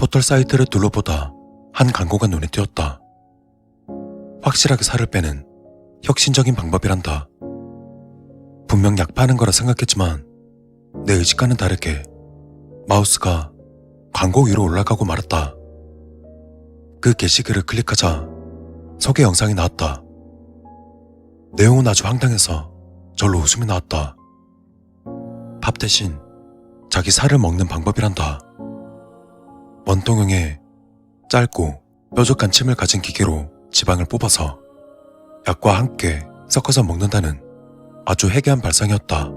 포털 사이트를 둘러보다 한 광고가 눈에 띄었다. 확실하게 살을 빼는 혁신적인 방법이란다. 분명 약 파는 거라 생각했지만 내 의식과는 다르게 마우스가 광고 위로 올라가고 말았다. 그 게시글을 클릭하자 소개 영상이 나왔다. 내용은 아주 황당해서 절로 웃음이 나왔다. 밥 대신 자기 살을 먹는 방법이란다. 원통형의 짧고 뾰족한 침을 가진 기계로 지방을 뽑아서 약과 함께 섞어서 먹는다는 아주 해괴한 발상이었다.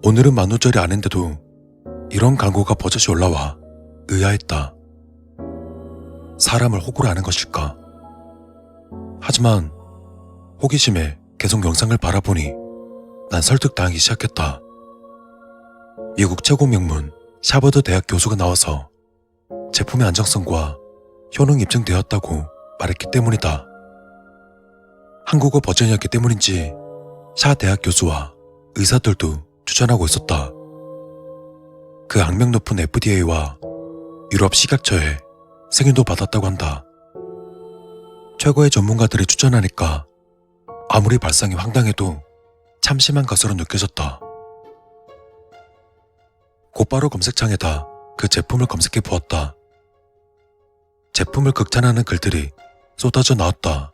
오늘은 만우절이 아닌데도 이런 광고가 버젓이 올라와 의아했다. 사람을 호구로 하는 것일까? 하지만 호기심에 계속 영상을 바라보니 난 설득당하기 시작했다. 미국 최고 명문 샤버드 대학 교수가 나와서 제품의 안정성과 효능 입증되었다고 말했기 때문이다. 한국어 버전이었기 때문인지 샤 대학 교수와 의사들도 추천하고 있었다. 그 악명 높은 FDA와 유럽 식약처에 승인도 받았다고 한다. 최고의 전문가들이 추천하니까 아무리 발상이 황당해도 참 심한 것으로 느껴졌다. 곧바로 검색창에다 그 제품을 검색해 보았다. 제품을 극찬하는 글들이 쏟아져 나왔다.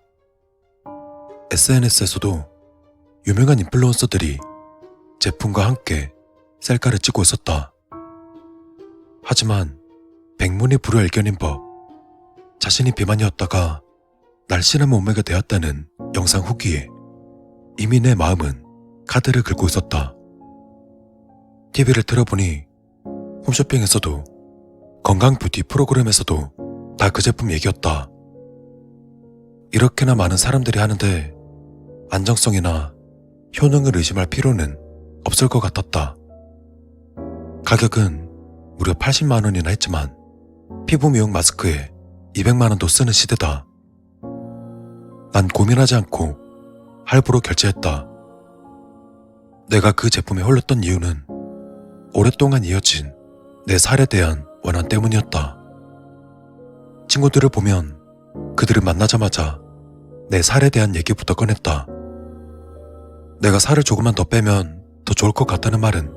SNS에서도 유명한 인플루언서들이 제품과 함께 셀카를 찍고 있었다. 하지만 백문이 불여일견인 법, 자신이 비만이었다가 날씬한 몸매가 되었다는 영상 후기에 이미 내 마음은 카드를 긁고 있었다. TV를 틀어보니 홈쇼핑에서도 건강 뷰티 프로그램에서도 다 그 제품 얘기였다. 이렇게나 많은 사람들이 하는데 안정성이나 효능을 의심할 필요는 없을 것 같았다. 가격은 무려 80만 원이나 했지만 피부 미용 마스크에 200만 원도 쓰는 시대다. 난 고민하지 않고 할부로 결제했다. 내가 그 제품에 홀렸던 이유는 오랫동안 이어진 내 살에 대한 원한 때문이었다. 친구들을 보면 그들을 만나자마자 내 살에 대한 얘기부터 꺼냈다. 내가 살을 조금만 더 빼면 더 좋을 것 같다는 말은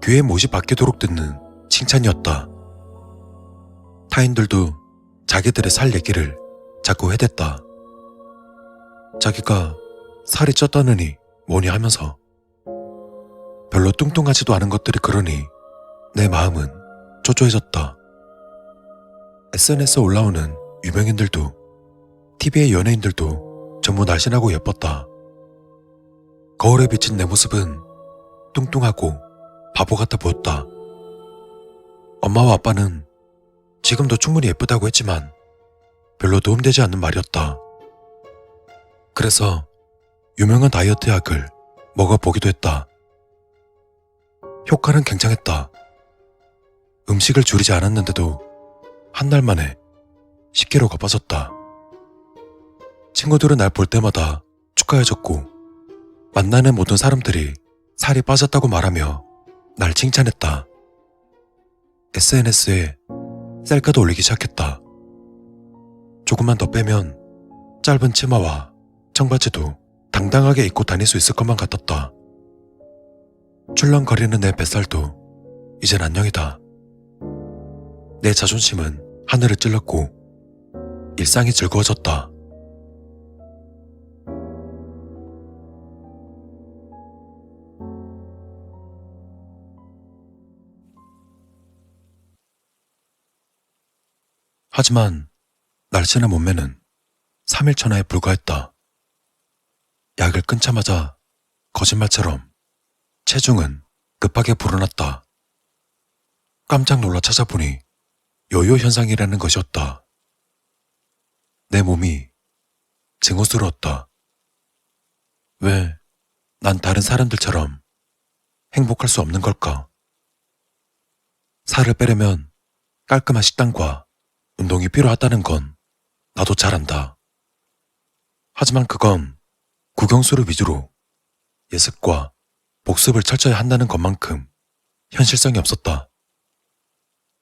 귀에 못이 박히도록 듣는 칭찬이었다. 타인들도 자기들의 살 얘기를 자꾸 해댔다. 자기가 살이 쪘다느니 뭐니 하면서 별로 뚱뚱하지도 않은 것들이 그러니 내 마음은 초조해졌다. SNS에 올라오는 유명인들도 TV의 연예인들도 전부 날씬하고 예뻤다. 거울에 비친 내 모습은 뚱뚱하고 바보 같아 보였다. 엄마와 아빠는 지금도 충분히 예쁘다고 했지만 별로 도움되지 않는 말이었다. 그래서 유명한 다이어트 약을 먹어보기도 했다. 효과는 굉장했다. 음식을 줄이지 않았는데도 한 달 만에 10kg가 빠졌다. 친구들은 날 볼 때마다 축하해줬고 만나는 모든 사람들이 살이 빠졌다고 말하며 날 칭찬했다. SNS에 셀카도 올리기 시작했다. 조금만 더 빼면 짧은 치마와 청바지도 당당하게 입고 다닐 수 있을 것만 같았다. 출렁거리는 내 뱃살도 이젠 안녕이다. 내 자존심은 하늘을 찔렀고 일상이 즐거워졌다. 하지만 날씬한 몸매는 3일 천하에 불과했다. 약을 끊자마자 거짓말처럼 체중은 급하게 불어났다. 깜짝 놀라 찾아보니 요요 현상이라는 것이었다. 내 몸이 증오스러웠다. 왜 난 다른 사람들처럼 행복할 수 없는 걸까? 살을 빼려면 깔끔한 식단과 운동이 필요하다는 건 나도 잘 안다. 하지만 그건 국영수를 위주로 예습과 복습을 철저히 한다는 것만큼 현실성이 없었다.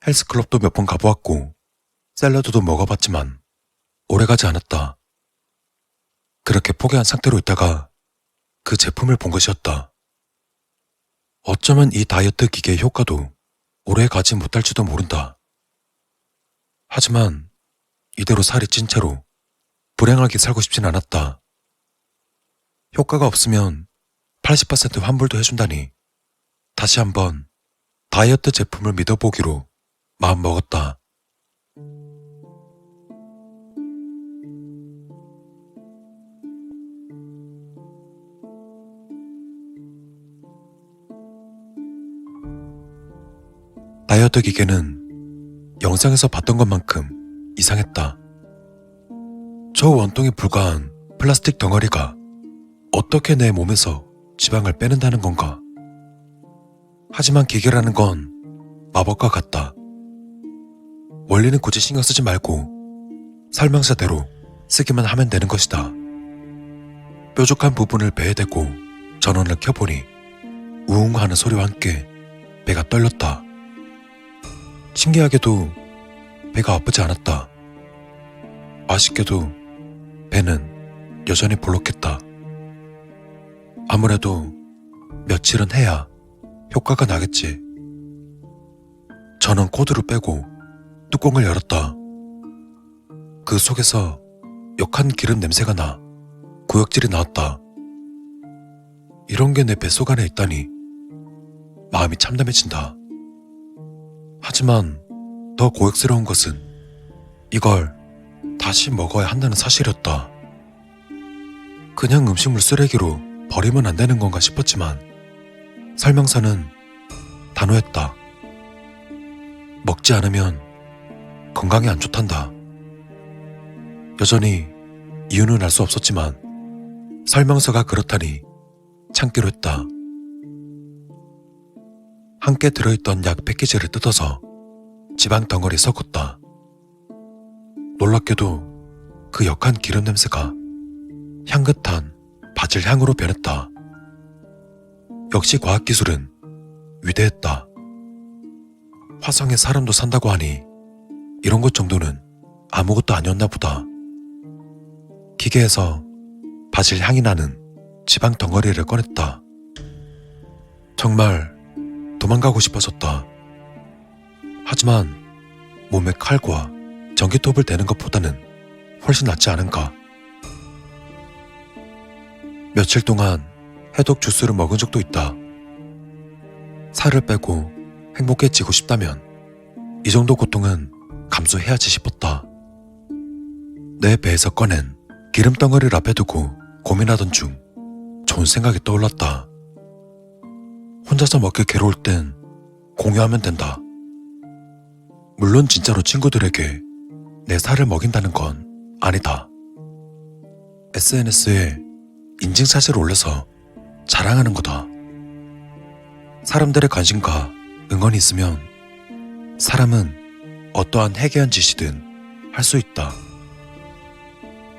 헬스클럽도 몇 번 가보았고 샐러드도 먹어봤지만 오래가지 않았다. 그렇게 포기한 상태로 있다가 그 제품을 본 것이었다. 어쩌면 이 다이어트 기계의 효과도 오래가지 못할지도 모른다. 하지만 이대로 살이 찐 채로 불행하게 살고 싶진 않았다. 효과가 없으면 80% 환불도 해준다니 다시 한번 다이어트 제품을 믿어보기로 마음먹었다. 다이어트 기계는 영상에서 봤던 것만큼 이상했다. 저 원통에 불과한 플라스틱 덩어리가 어떻게 내 몸에서 지방을 빼낸다는 건가? 하지만 기계라는 건 마법과 같다. 원리는 굳이 신경 쓰지 말고 설명서대로 쓰기만 하면 되는 것이다. 뾰족한 부분을 배에 대고 전원을 켜보니 우웅 하는 소리와 함께 배가 떨렸다. 신기하게도 배가 아프지 않았다. 아쉽게도 배는 여전히 볼록했다. 아무래도 며칠은 해야 효과가 나겠지. 저는 코드를 빼고 뚜껑을 열었다. 그 속에서 역한 기름 냄새가 나 구역질이 나왔다. 이런 게 내 뱃속 안에 있다니 마음이 참담해진다. 하지만 더 고역스러운 것은 이걸 다시 먹어야 한다는 사실이었다. 그냥 음식물 쓰레기로 버리면 안 되는 건가 싶었지만 설명서는 단호했다. 먹지 않으면 건강에 안 좋단다. 여전히 이유는 알 수 없었지만 설명서가 그렇다니 참기로 했다. 함께 들어있던 약 패키지를 뜯어서 지방 덩어리에 섞었다. 놀랍게도 그 역한 기름 냄새가 향긋한 바질 향으로 변했다. 역시 과학기술은 위대했다. 화성에 사람도 산다고 하니 이런 것 정도는 아무것도 아니었나 보다. 기계에서 바질 향이 나는 지방 덩어리를 꺼냈다. 정말 도망가고 싶어졌다. 하지만 몸에 칼과 전기톱을 대는 것보다는 훨씬 낫지 않은가. 며칠 동안 해독 주스를 먹은 적도 있다. 살을 빼고 행복해지고 싶다면 이 정도 고통은 감수해야지 싶었다. 내 배에서 꺼낸 기름덩어리를 앞에 두고 고민하던 중 좋은 생각이 떠올랐다. 혼자서 먹기 괴로울 땐 공유하면 된다. 물론 진짜로 친구들에게 내 살을 먹인다는 건 아니다. SNS에 인증샷을 올려서 자랑하는 거다. 사람들의 관심과 응원이 있으면 사람은 어떠한 해괴한 짓이든 할 수 있다.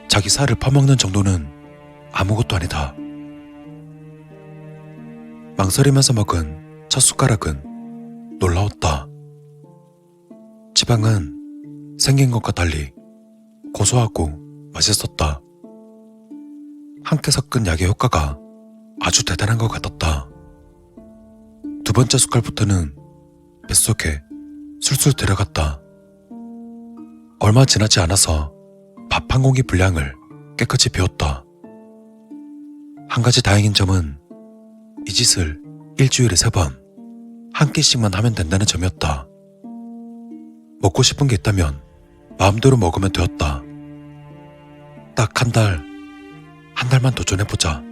자기 살을 퍼먹는 정도는 아무것도 아니다. 망설이면서 먹은 첫 숟가락은 놀라웠다. 지방은 생긴 것과 달리 고소하고 맛있었다. 함께 섞은 약의 효과가 아주 대단한 것 같았다. 두 번째 숟갈부터는 뱃속에 술술 들어갔다. 얼마 지나지 않아서 밥 한 공기 분량을 깨끗이 비웠다. 한 가지 다행인 점은 이 짓을 일주일에 3번 한 끼씩만 하면 된다는 점이었다. 먹고 싶은 게 있다면 마음대로 먹으면 되었다. 딱 한 달만 도전해보자.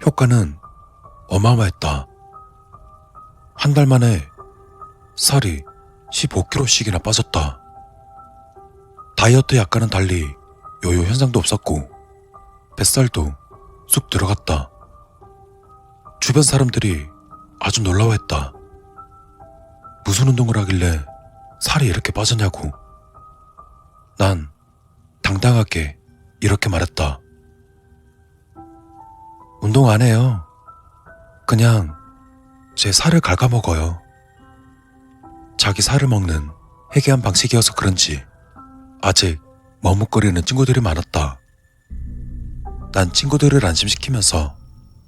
효과는 어마어마했다. 한 달 만에 살이 15kg씩이나 빠졌다. 다이어트 약과는 달리 요요 현상도 없었고 뱃살도 쑥 들어갔다. 주변 사람들이 아주 놀라워했다. 무슨 운동을 하길래 살이 이렇게 빠졌냐고. 난 당당하게 이렇게 말했다. 운동 안 해요. 그냥 제 살을 갉아먹어요. 자기 살을 먹는 해괴한 방식이어서 그런지 아직 머뭇거리는 친구들이 많았다. 난 친구들을 안심시키면서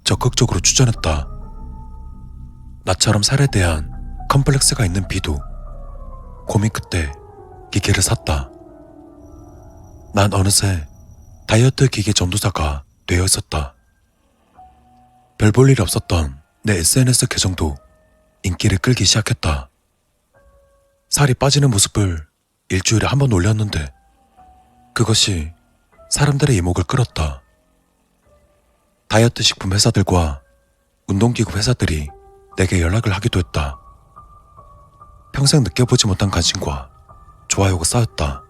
적극적으로 추천했다. 나처럼 살에 대한 컴플렉스가 있는 B도 고민 끝에 기계를 샀다. 난 어느새 다이어트 기계 전도사가 되어 있었다. 별 볼 일 없었던 내 SNS 계정도 인기를 끌기 시작했다. 살이 빠지는 모습을 일주일에 한 번 올렸는데 그것이 사람들의 이목을 끌었다. 다이어트 식품 회사들과 운동기구 회사들이 내게 연락을 하기도 했다. 평생 느껴보지 못한 관심과 좋아요가 쌓였다.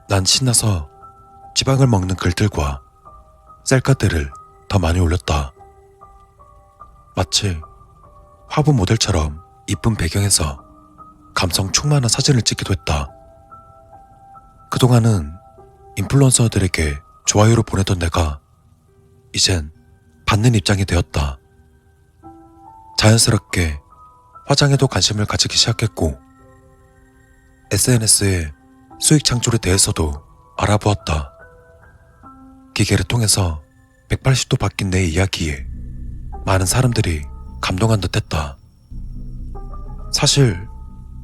난 신나서 지방을 먹는 글들과 셀카들을 더 많이 올렸다. 마치 화보 모델처럼 이쁜 배경에서 감성 충만한 사진을 찍기도 했다. 그동안은 인플루언서들에게 좋아요를 보내던 내가 이젠 받는 입장이 되었다. 자연스럽게 화장에도 관심을 가지기 시작했고 SNS의 수익 창출에 대해서도 알아보았다. 기계를 통해서 180도 바뀐 내 이야기에 많은 사람들이 감동한 듯 했다. 사실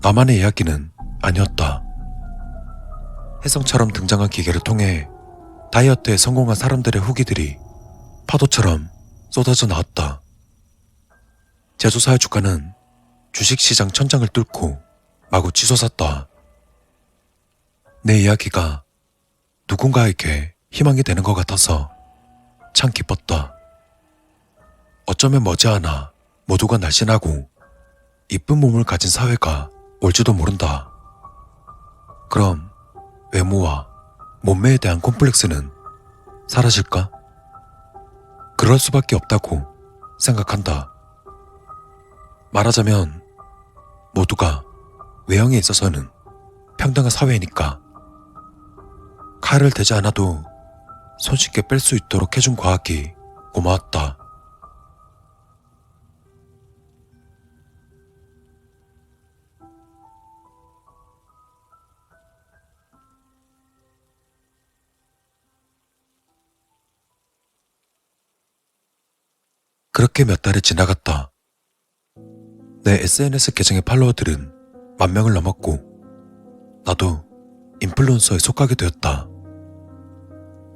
나만의 이야기는 아니었다. 혜성처럼 등장한 기계를 통해 다이어트에 성공한 사람들의 후기들이 파도처럼 쏟아져 나왔다. 제조사의 주가는 주식시장 천장을 뚫고 마구 치솟았다. 내 이야기가 누군가에게 희망이 되는 것 같아서 참 기뻤다. 어쩌면 머지않아 모두가 날씬하고 이쁜 몸을 가진 사회가 올지도 모른다. 그럼 외모와 몸매에 대한 콤플렉스는 사라질까? 그럴 수밖에 없다고 생각한다. 말하자면 모두가 외형에 있어서는 평등한 사회이니까. 칼을 대지 않아도 손쉽게 뺄 수 있도록 해준 과학이 고마웠다. 그렇게 몇 달이 지나갔다. 내 SNS 계정의 팔로워들은 10,000명을 넘었고 나도 인플루언서에 속하게 되었다.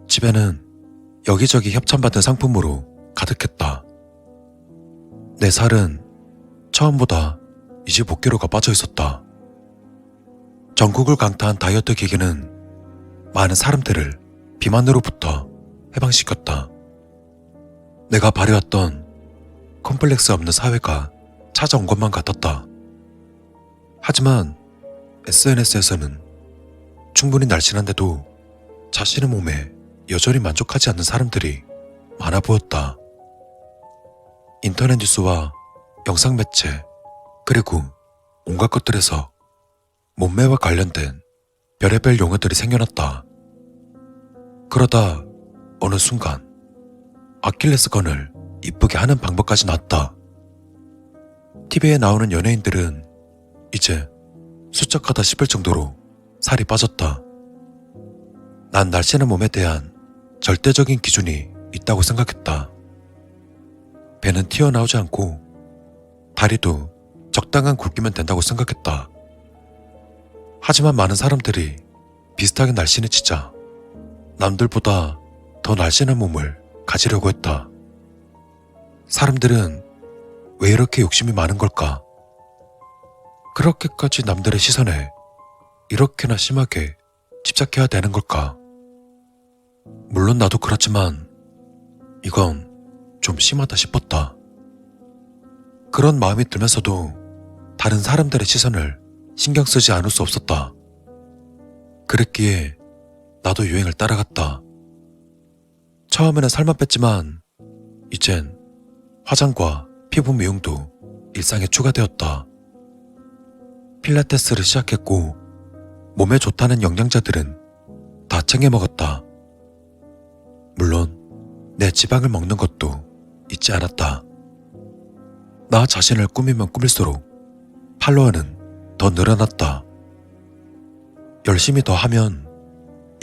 집에는 여기저기 협찬받은 상품으로 가득했다. 내 살은 처음보다 25kg가 빠져 있었다. 전국을 강타한 다이어트 기계는 많은 사람들을 비만으로부터 해방시켰다. 내가 바래왔던 컴플렉스 없는 사회가 찾아온 것만 같았다. 하지만 SNS에서는 충분히 날씬한데도 자신의 몸에 여전히 만족하지 않는 사람들이 많아 보였다. 인터넷 뉴스와 영상 매체 그리고 온갖 것들에서 몸매와 관련된 별의별 용어들이 생겨났다. 그러다 어느 순간 아킬레스건을 이쁘게 하는 방법까지 나왔다. TV에 나오는 연예인들은 이제 수척하다 싶을 정도로 살이 빠졌다. 난 날씬한 몸에 대한 절대적인 기준이 있다고 생각했다. 배는 튀어나오지 않고 다리도 적당한 굵기면 된다고 생각했다. 하지만 많은 사람들이 비슷하게 날씬해지자 남들보다 더 날씬한 몸을 가지려고 했다. 사람들은 왜 이렇게 욕심이 많은 걸까? 그렇게까지 남들의 시선에 이렇게나 심하게 집착해야 되는 걸까? 물론 나도 그렇지만 이건 좀 심하다 싶었다. 그런 마음이 들면서도 다른 사람들의 시선을 신경 쓰지 않을 수 없었다. 그랬기에 나도 유행을 따라갔다. 처음에는 살만 뺐지만 이젠 화장과 피부 미용도 일상에 추가되었다. 필라테스를 시작했고 몸에 좋다는 영양제들은 다 챙겨 먹었다. 물론 내 지방을 먹는 것도 잊지 않았다. 나 자신을 꾸미면 꾸밀수록 팔로워는 더 늘어났다. 열심히 더 하면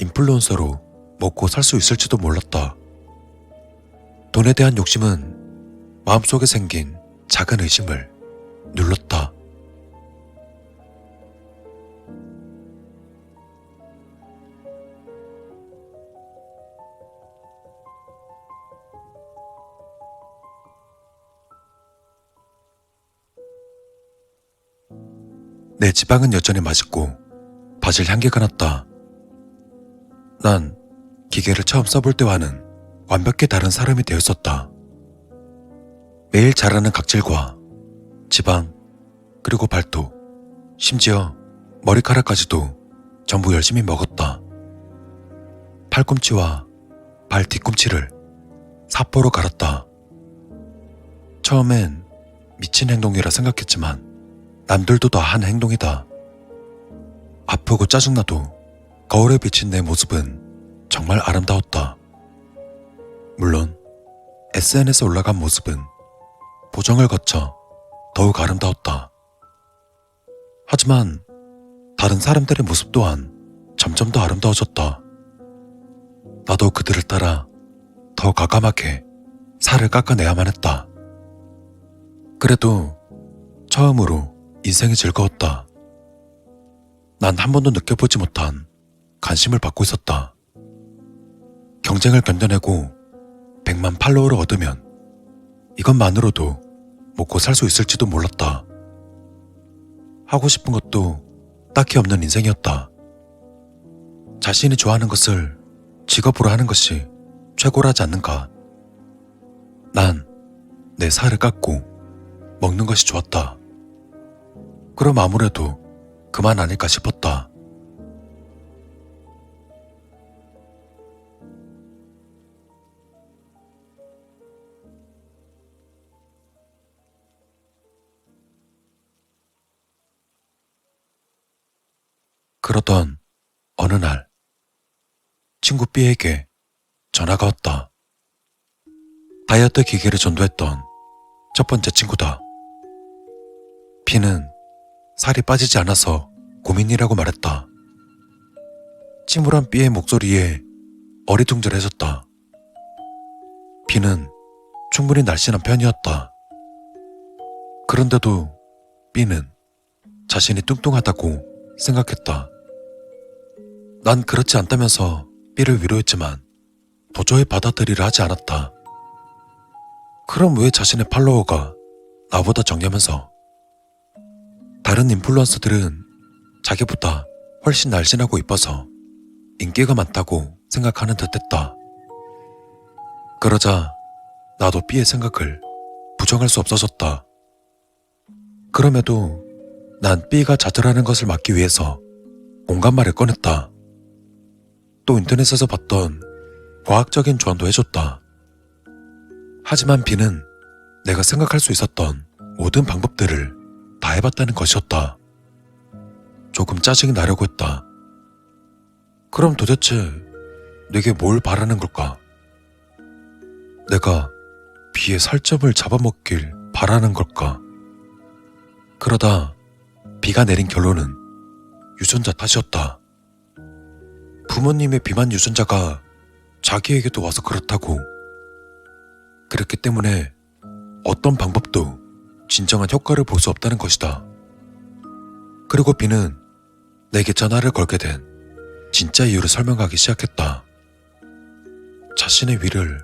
인플루언서로 먹고 살 수 있을지도 몰랐다. 돈에 대한 욕심은 마음속에 생긴 작은 의심을 눌렀다. 내 지방은 여전히 맛있고 바질 향기가 났다. 난 기계를 처음 써볼 때와는 완벽히 다른 사람이 되었었다. 매일 자라는 각질과 지방, 그리고 발톱, 심지어 머리카락까지도 전부 열심히 먹었다. 팔꿈치와 발 뒤꿈치를 사포로 갈았다. 처음엔 미친 행동이라 생각했지만 남들도 다 한 행동이다. 아프고 짜증나도 거울에 비친 내 모습은 정말 아름다웠다. 물론 SNS에 올라간 모습은 보정을 거쳐 더욱 아름다웠다. 하지만 다른 사람들의 모습 또한 점점 더 아름다워졌다. 나도 그들을 따라 더 과감하게 살을 깎아내야만 했다. 그래도 처음으로 인생이 즐거웠다. 난 한 번도 느껴보지 못한 관심을 받고 있었다. 경쟁을 견뎌내고 100만 팔로워를 얻으면 이것만으로도 먹고 살 수 있을지도 몰랐다. 하고 싶은 것도 딱히 없는 인생이었다. 자신이 좋아하는 것을 직업으로 하는 것이 최고라지 않는가. 난 내 살을 깎고 먹는 것이 좋았다. 그럼 아무래도 그만 아닐까 싶었다. 그러던 어느 날 친구 B에게 전화가 왔다. 다이어트 기계를 전도했던 첫 번째 친구다. B는 살이 빠지지 않아서 고민이라고 말했다. 침울한 B의 목소리에 어리둥절해졌다. B는 충분히 날씬한 편이었다. 그런데도 B는 자신이 뚱뚱하다고 생각했다. 난 그렇지 않다면서 B를 위로했지만 도저히 받아들이려 하지 않았다. 그럼 왜 자신의 팔로워가 나보다 적냐면서. 다른 인플루언서들은 자기보다 훨씬 날씬하고 이뻐서 인기가 많다고 생각하는 듯했다. 그러자 나도 B의 생각을 부정할 수 없어졌다. 그럼에도 난 B가 좌절하는 것을 막기 위해서 온갖 말을 꺼냈다. 또 인터넷에서 봤던 과학적인 조언도 해줬다. 하지만 B는 내가 생각할 수 있었던 모든 방법들을 다 해봤다는 것이었다. 조금 짜증이 나려고 했다. 그럼 도대체 내게 뭘 바라는 걸까? 내가 B의 살점을 잡아먹길 바라는 걸까? 그러다 B가 내린 결론은 유전자 탓이었다. 부모님의 비만 유전자가 자기에게도 와서 그렇다고. 그랬기 때문에 어떤 방법도 진정한 효과를 볼 수 없다는 것이다. 그리고 B는 내게 전화를 걸게 된 진짜 이유를 설명하기 시작했다. 자신의 위를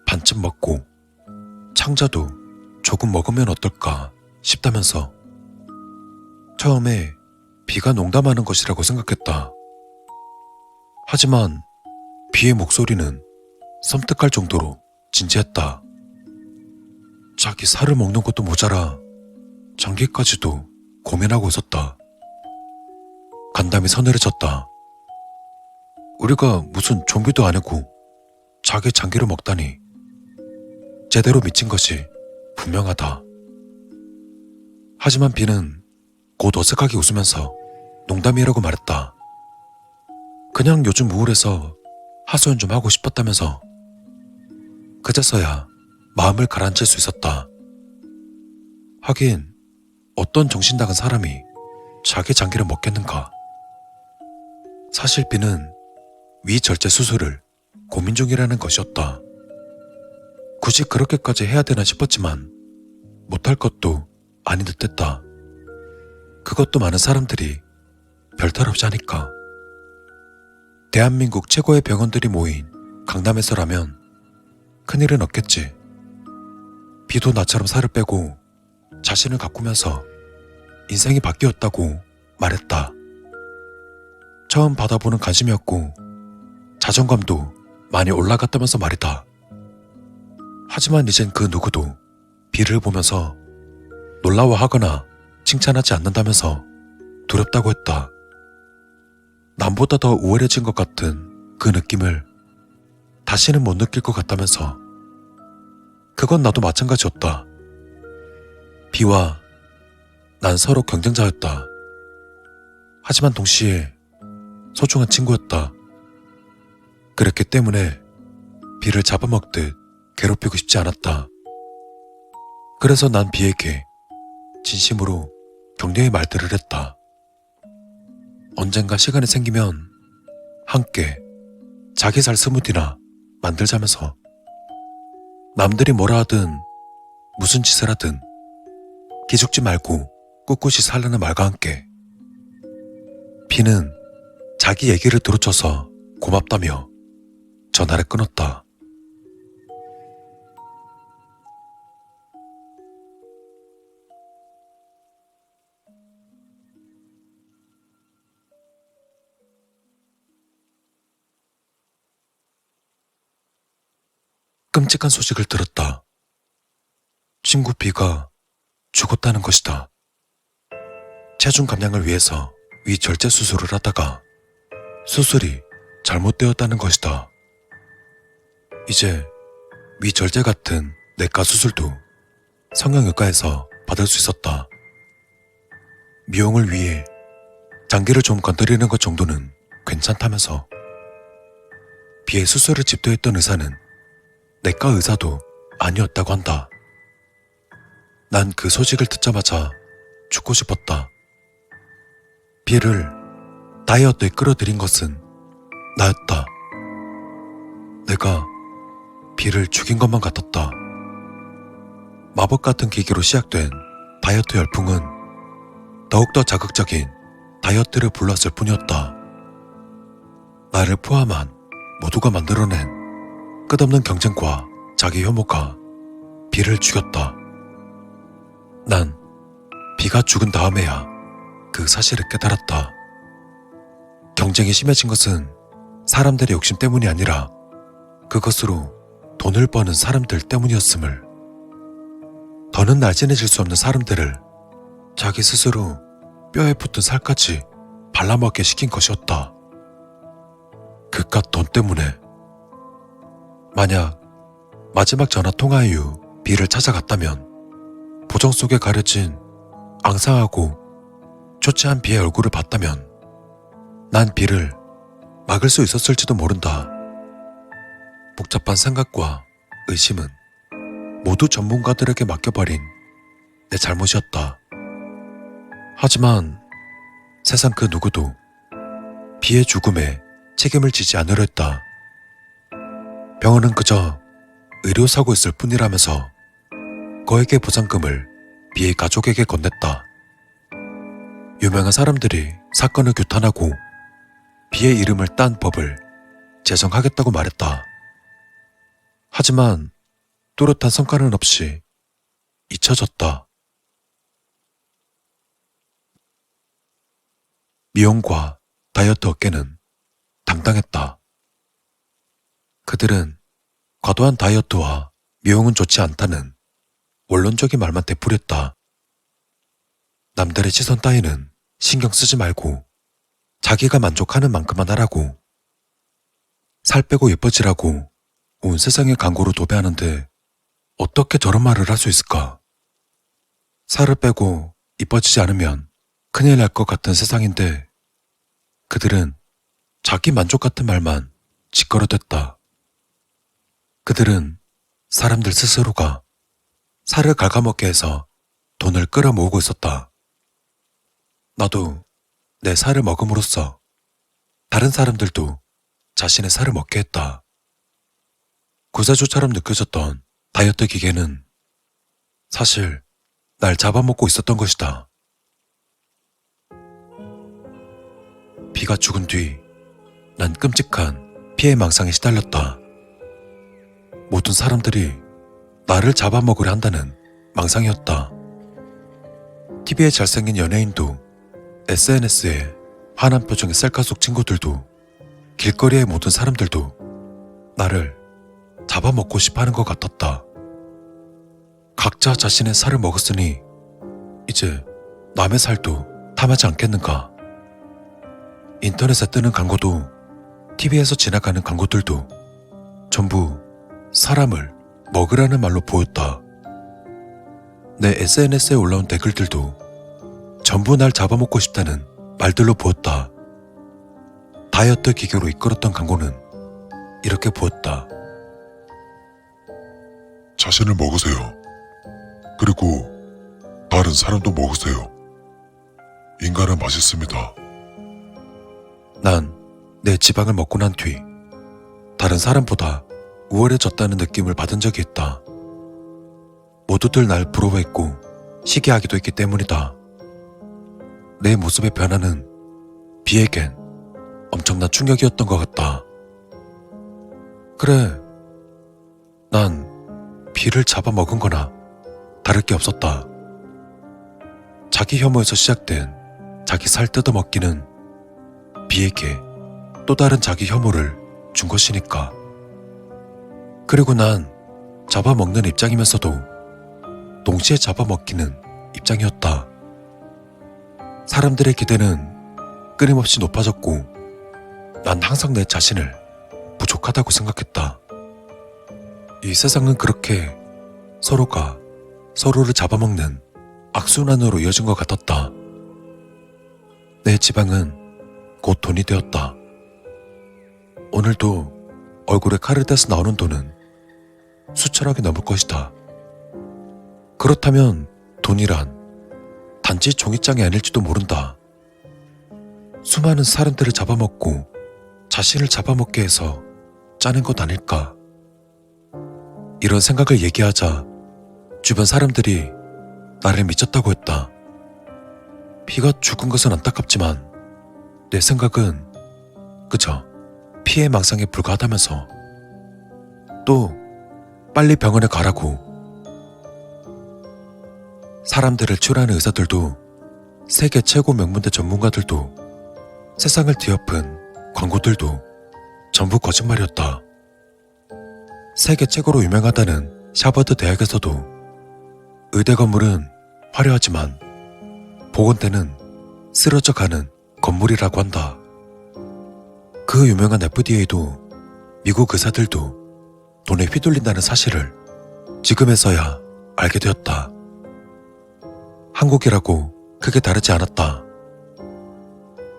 반쯤 먹고 창자도 조금 먹으면 어떨까 싶다면서. 처음에 B가 농담하는 것이라고 생각했다. 하지만 B의 목소리는 섬뜩할 정도로 진지했다. 자기 살을 먹는 것도 모자라 장기까지도 고민하고 있었다. 간담이 서늘해졌다. 우리가 무슨 좀비도 아니고 자기 장기를 먹다니. 제대로 미친 것이 분명하다. 하지만 B는 곧 어색하게 웃으면서 농담이라고 말했다. 그냥 요즘 우울해서 하소연 좀 하고 싶었다면서. 그제서야 마음을 가라앉힐 수 있었다. 하긴 어떤 정신 나간 사람이 자기 장기를 먹겠는가. 사실 B는 위절제 수술을 고민 중이라는 것이었다. 굳이 그렇게까지 해야 되나 싶었지만 못할 것도 아닌 듯했다. 그것도 많은 사람들이 별탈 없이 하니까. 대한민국 최고의 병원들이 모인 강남에서라면 큰일은 없겠지. B도 나처럼 살을 빼고 자신을 가꾸면서 인생이 바뀌었다고 말했다. 처음 받아보는 관심이었고 자존감도 많이 올라갔다면서 말이다. 하지만 이젠 그 누구도 B를 보면서 놀라워하거나 칭찬하지 않는다면서 두렵다고 했다. 남보다 더 우월해진 것 같은 그 느낌을 다시는 못 느낄 것 같다면서. 그건 나도 마찬가지였다. B와 난 서로 경쟁자였다. 하지만 동시에 소중한 친구였다. 그랬기 때문에 B를 잡아먹듯 괴롭히고 싶지 않았다. 그래서 난 B에게 진심으로 격려의 말들을 했다. 언젠가 시간이 생기면 함께 자기 살 스무디나 만들자면서. 남들이 뭐라 하든 무슨 짓을 하든 기죽지 말고 꿋꿋이 살라는 말과 함께. B는 자기 얘기를 들어줘서 고맙다며 전화를 끊었다. 끔찍한 소식을 들었다. 친구 B가 죽었다는 것이다. 체중 감량을 위해서 위절제 수술을 하다가 수술이 잘못되었다는 것이다. 이제 위절제 같은 내과 수술도 성형외과에서 받을 수 있었다. 미용을 위해 장기를 좀 건드리는 것 정도는 괜찮다면서. B의 수술을 집도했던 의사는 내과 의사도 아니었다고 한다. 난 그 소식을 듣자마자 죽고 싶었다. B를 다이어트에 끌어들인 것은 나였다. 내가 B를 죽인 것만 같았다. 마법 같은 계기로 시작된 다이어트 열풍은 더욱더 자극적인 다이어트를 불렀을 뿐이었다. 나를 포함한 모두가 만들어낸 끝없는 경쟁과 자기 혐오가 B를 죽였다. 난 B가 죽은 다음에야 그 사실을 깨달았다. 경쟁이 심해진 것은 사람들의 욕심 때문이 아니라 그것으로 돈을 버는 사람들 때문이었음을. 더는 날씬해질 수 없는 사람들을 자기 스스로 뼈에 붙은 살까지 발라먹게 시킨 것이었다. 그깟 돈 때문에. 만약 마지막 전화 통화 이후 B를 찾아갔다면, 보정 속에 가려진 앙상하고 초췌한 B의 얼굴을 봤다면 난 B를 막을 수 있었을지도 모른다. 복잡한 생각과 의심은 모두 전문가들에게 맡겨버린 내 잘못이었다. 하지만 세상 그 누구도 B의 죽음에 책임을 지지 않으려 했다. 병원은 그저 의료사고였을 뿐이라면서 거액의 보상금을 B의 가족에게 건넸다. 유명한 사람들이 사건을 규탄하고 B의 이름을 딴 법을 제정하겠다고 말했다. 하지만 뚜렷한 성과는 없이 잊혀졌다. 미용과 다이어트 업계는 당당했다. 그들은 과도한 다이어트와 미용은 좋지 않다는 원론적인 말만 되풀이했다. 남들의 시선 따위는 신경 쓰지 말고 자기가 만족하는 만큼만 하라고. 살 빼고 예뻐지라고 온 세상의 광고로 도배하는데 어떻게 저런 말을 할 수 있을까? 살을 빼고 이뻐지지 않으면 큰일 날 것 같은 세상인데 그들은 자기 만족 같은 말만 짓거려댔다. 그들은 사람들 스스로가 살을 갉아먹게 해서 돈을 끌어모으고 있었다. 나도 내 살을 먹음으로써 다른 사람들도 자신의 살을 먹게 했다. 구세주처럼 느껴졌던 다이어트 기계는 사실 날 잡아먹고 있었던 것이다. 비가 죽은 뒤 난 끔찍한 피해망상에 시달렸다. 모든 사람들이 나를 잡아먹으려 한다는 망상이었다. TV에 잘생긴 연예인도 SNS에 환한 표정의 셀카 속 친구들도 길거리의 모든 사람들도 나를 잡아먹고 싶어하는 것 같았다. 각자 자신의 살을 먹었으니 이제 남의 살도 탐하지 않겠는가. 인터넷에 뜨는 광고도 TV에서 지나가는 광고들도 전부 사람을 먹으라는 말로 보였다. 내 SNS에 올라온 댓글들도 전부 날 잡아먹고 싶다는 말들로 보였다. 다이어트 기계로 이끌었던 광고는 이렇게 보였다. 자신을 먹으세요. 그리고 다른 사람도 먹으세요. 인간은 맛있습니다. 난 내 지방을 먹고 난 뒤 다른 사람보다 우월해졌다는 느낌을 받은 적이 있다. 모두들 날 부러워했고 시기하기도 했기 때문이다. 내 모습의 변화는 비에겐 엄청난 충격이었던 것 같다. 그래, 난 비를 잡아먹은 거나 다를 게 없었다. 자기 혐오에서 시작된 자기 살 뜯어먹기는 비에게 또 다른 자기 혐오를 준 것이니까. 그리고 난 잡아먹는 입장이면서도 동시에 잡아먹기는 입장이었다. 사람들의 기대는 끊임없이 높아졌고 난 항상 내 자신을 부족하다고 생각했다. 이 세상은 그렇게 서로가 서로를 잡아먹는 악순환으로 이어진 것 같았다. 내 지방은 곧 돈이 되었다. 오늘도 얼굴에 칼을 떼서 나오는 돈은 수천억이 넘을 것이다. 그렇다면 돈이란 단지 종이장이 아닐지도 모른다. 수많은 사람들을 잡아먹고 자신을 잡아먹게 해서 짜낸 것 아닐까. 이런 생각을 얘기하자 주변 사람들이 나를 미쳤다고 했다. 비가 죽은 것은 안타깝지만 내 생각은 그저 피해망상에 불과하다면서 또 빨리 병원에 가라고. 사람들을 치료하는 의사들도 세계 최고 명문대 전문가들도 세상을 뒤엎은 광고들도 전부 거짓말이었다. 세계 최고로 유명하다는 샤버드 대학에서도 의대 건물은 화려하지만 보건대는 쓰러져가는 건물이라고 한다. 그 유명한 FDA도 미국 의사들도 돈에 휘둘린다는 사실을 지금에서야 알게 되었다. 한국이라고 크게 다르지 않았다.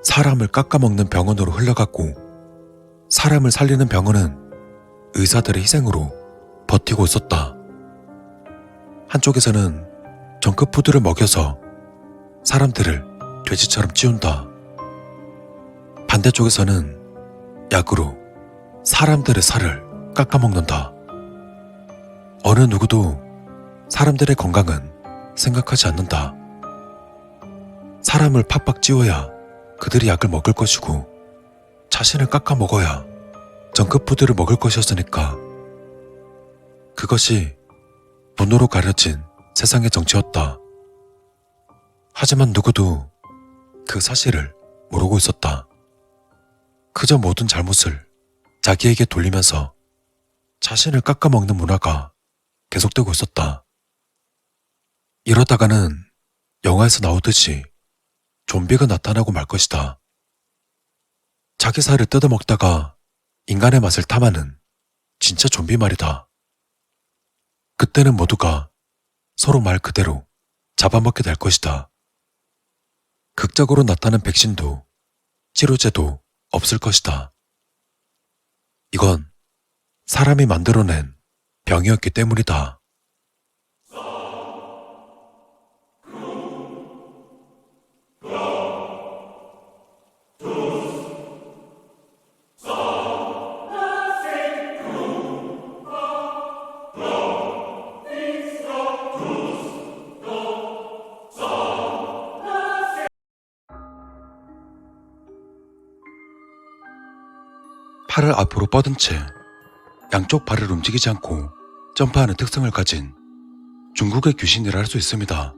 사람을 깎아먹는 병원으로 흘러갔고 사람을 살리는 병원은 의사들의 희생으로 버티고 있었다. 한쪽에서는 정크푸드를 먹여서 사람들을 돼지처럼 찌운다. 반대쪽에서는 약으로 사람들의 살을 깎아먹는다. 어느 누구도 사람들의 건강은 생각하지 않는다. 사람을 팍팍 찌워야 그들이 약을 먹을 것이고 자신을 깎아먹어야 정크푸드를 먹을 것이었으니까. 그것이 분노로 가려진 세상의 정치였다. 하지만 누구도 그 사실을 모르고 있었다. 그저 모든 잘못을 자기에게 돌리면서 자신을 깎아먹는 문화가 계속되고 있었다. 이러다가는 영화에서 나오듯이 좀비가 나타나고 말 것이다. 자기 살을 뜯어먹다가 인간의 맛을 탐하는 진짜 좀비 말이다. 그때는 모두가 서로 말 그대로 잡아먹게 될 것이다. 극적으로 나타난 백신도 치료제도 없을 것이다. 이건 사람이 만들어낸 병이었기 때문이다. 팔을 앞으로 뻗은 채 양쪽 발을 움직이지 않고 점프하는 특성을 가진 중국의 귀신이라 할 수 있습니다.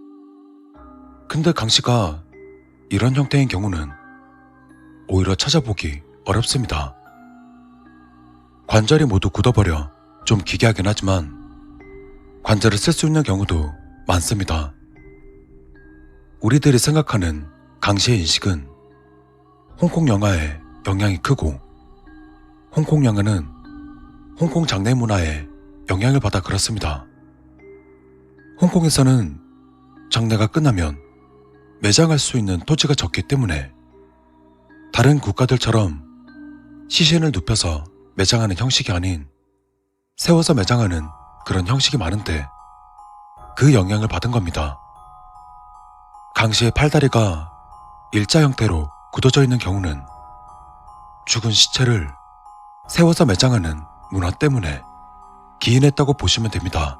근데 강씨가 이런 형태인 경우는 오히려 찾아보기 어렵습니다. 관절이 모두 굳어버려 좀 기괴하긴 하지만 관절을 쓸 수 있는 경우도 많습니다. 우리들이 생각하는 강씨의 인식은 홍콩 영화에 영향이 크고 홍콩 영화는 홍콩 장례 문화에 영향을 받아 그렇습니다. 홍콩에서는 장례가 끝나면 매장할 수 있는 토지가 적기 때문에 다른 국가들처럼 시신을 눕혀서 매장하는 형식이 아닌 세워서 매장하는 그런 형식이 많은데 그 영향을 받은 겁니다. 강씨의 팔다리가 일자 형태로 굳어져 있는 경우는 죽은 시체를 세워서 매장하는 문화 때문에 기인했다고 보시면 됩니다.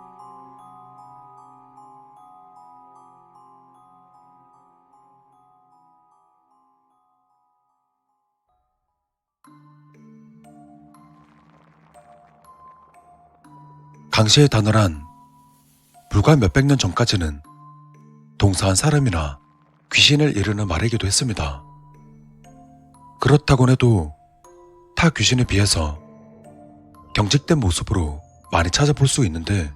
강씨의 단어란 불과 몇백 년 전까지는 동사한 사람이나 귀신을 이르는 말이기도 했습니다. 그렇다곤 해도 타 귀신에 비해서 경직된 모습으로 많이 찾아볼 수 있는데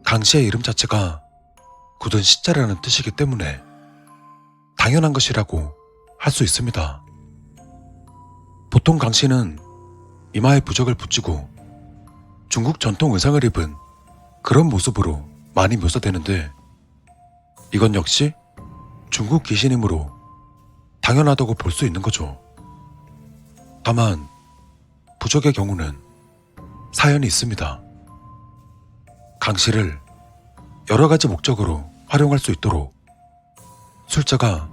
강씨의 이름 자체가 굳은 시자라는 뜻이기 때문에 당연한 것이라고 할 수 있습니다. 보통 강씨는 이마에 부적을 붙이고 중국 전통 의상을 입은 그런 모습으로 많이 묘사되는데 이건 역시 중국 귀신이므로 당연하다고 볼 수 있는 거죠. 다만 부적의 경우는 사연이 있습니다. 강씨를 여러 가지 목적으로 활용할 수 있도록 술자가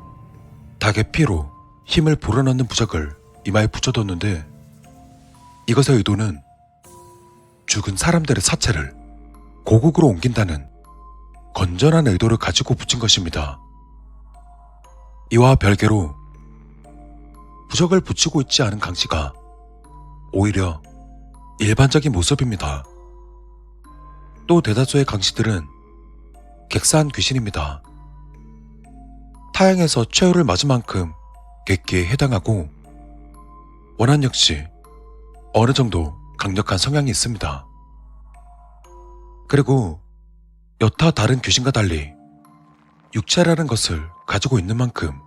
닭의 피로 힘을 불어넣는 부적을 이마에 붙여뒀는데 이것의 의도는 죽은 사람들의 사체를 고국으로 옮긴다는 건전한 의도를 가지고 붙인 것입니다. 이와 별개로 부적을 붙이고 있지 않은 강씨가 오히려 일반적인 모습입니다. 또 대다수의 강씨들은 객사한 귀신입니다. 타양에서 최후를 맞은 만큼 객기에 해당하고 원한 역시 어느 정도 강력한 성향이 있습니다. 그리고 여타 다른 귀신과 달리 육체라는 것을 가지고 있는 만큼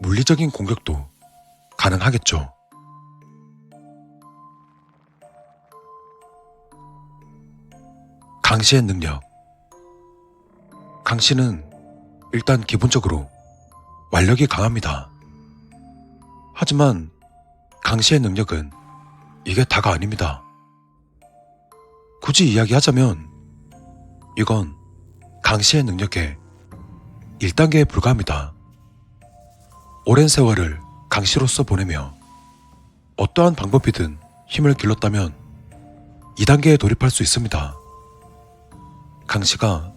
물리적인 공격도 가능하겠죠. 강씨의 능력. 강씨는 일단 기본적으로 완력이 강합니다. 하지만 강씨의 능력은 이게 다가 아닙니다. 굳이 이야기하자면 이건 강씨의 능력의 1단계에 불과합니다. 오랜 세월을 강씨로서 보내며 어떠한 방법이든 힘을 길렀다면 2단계에 돌입할 수 있습니다. 강씨가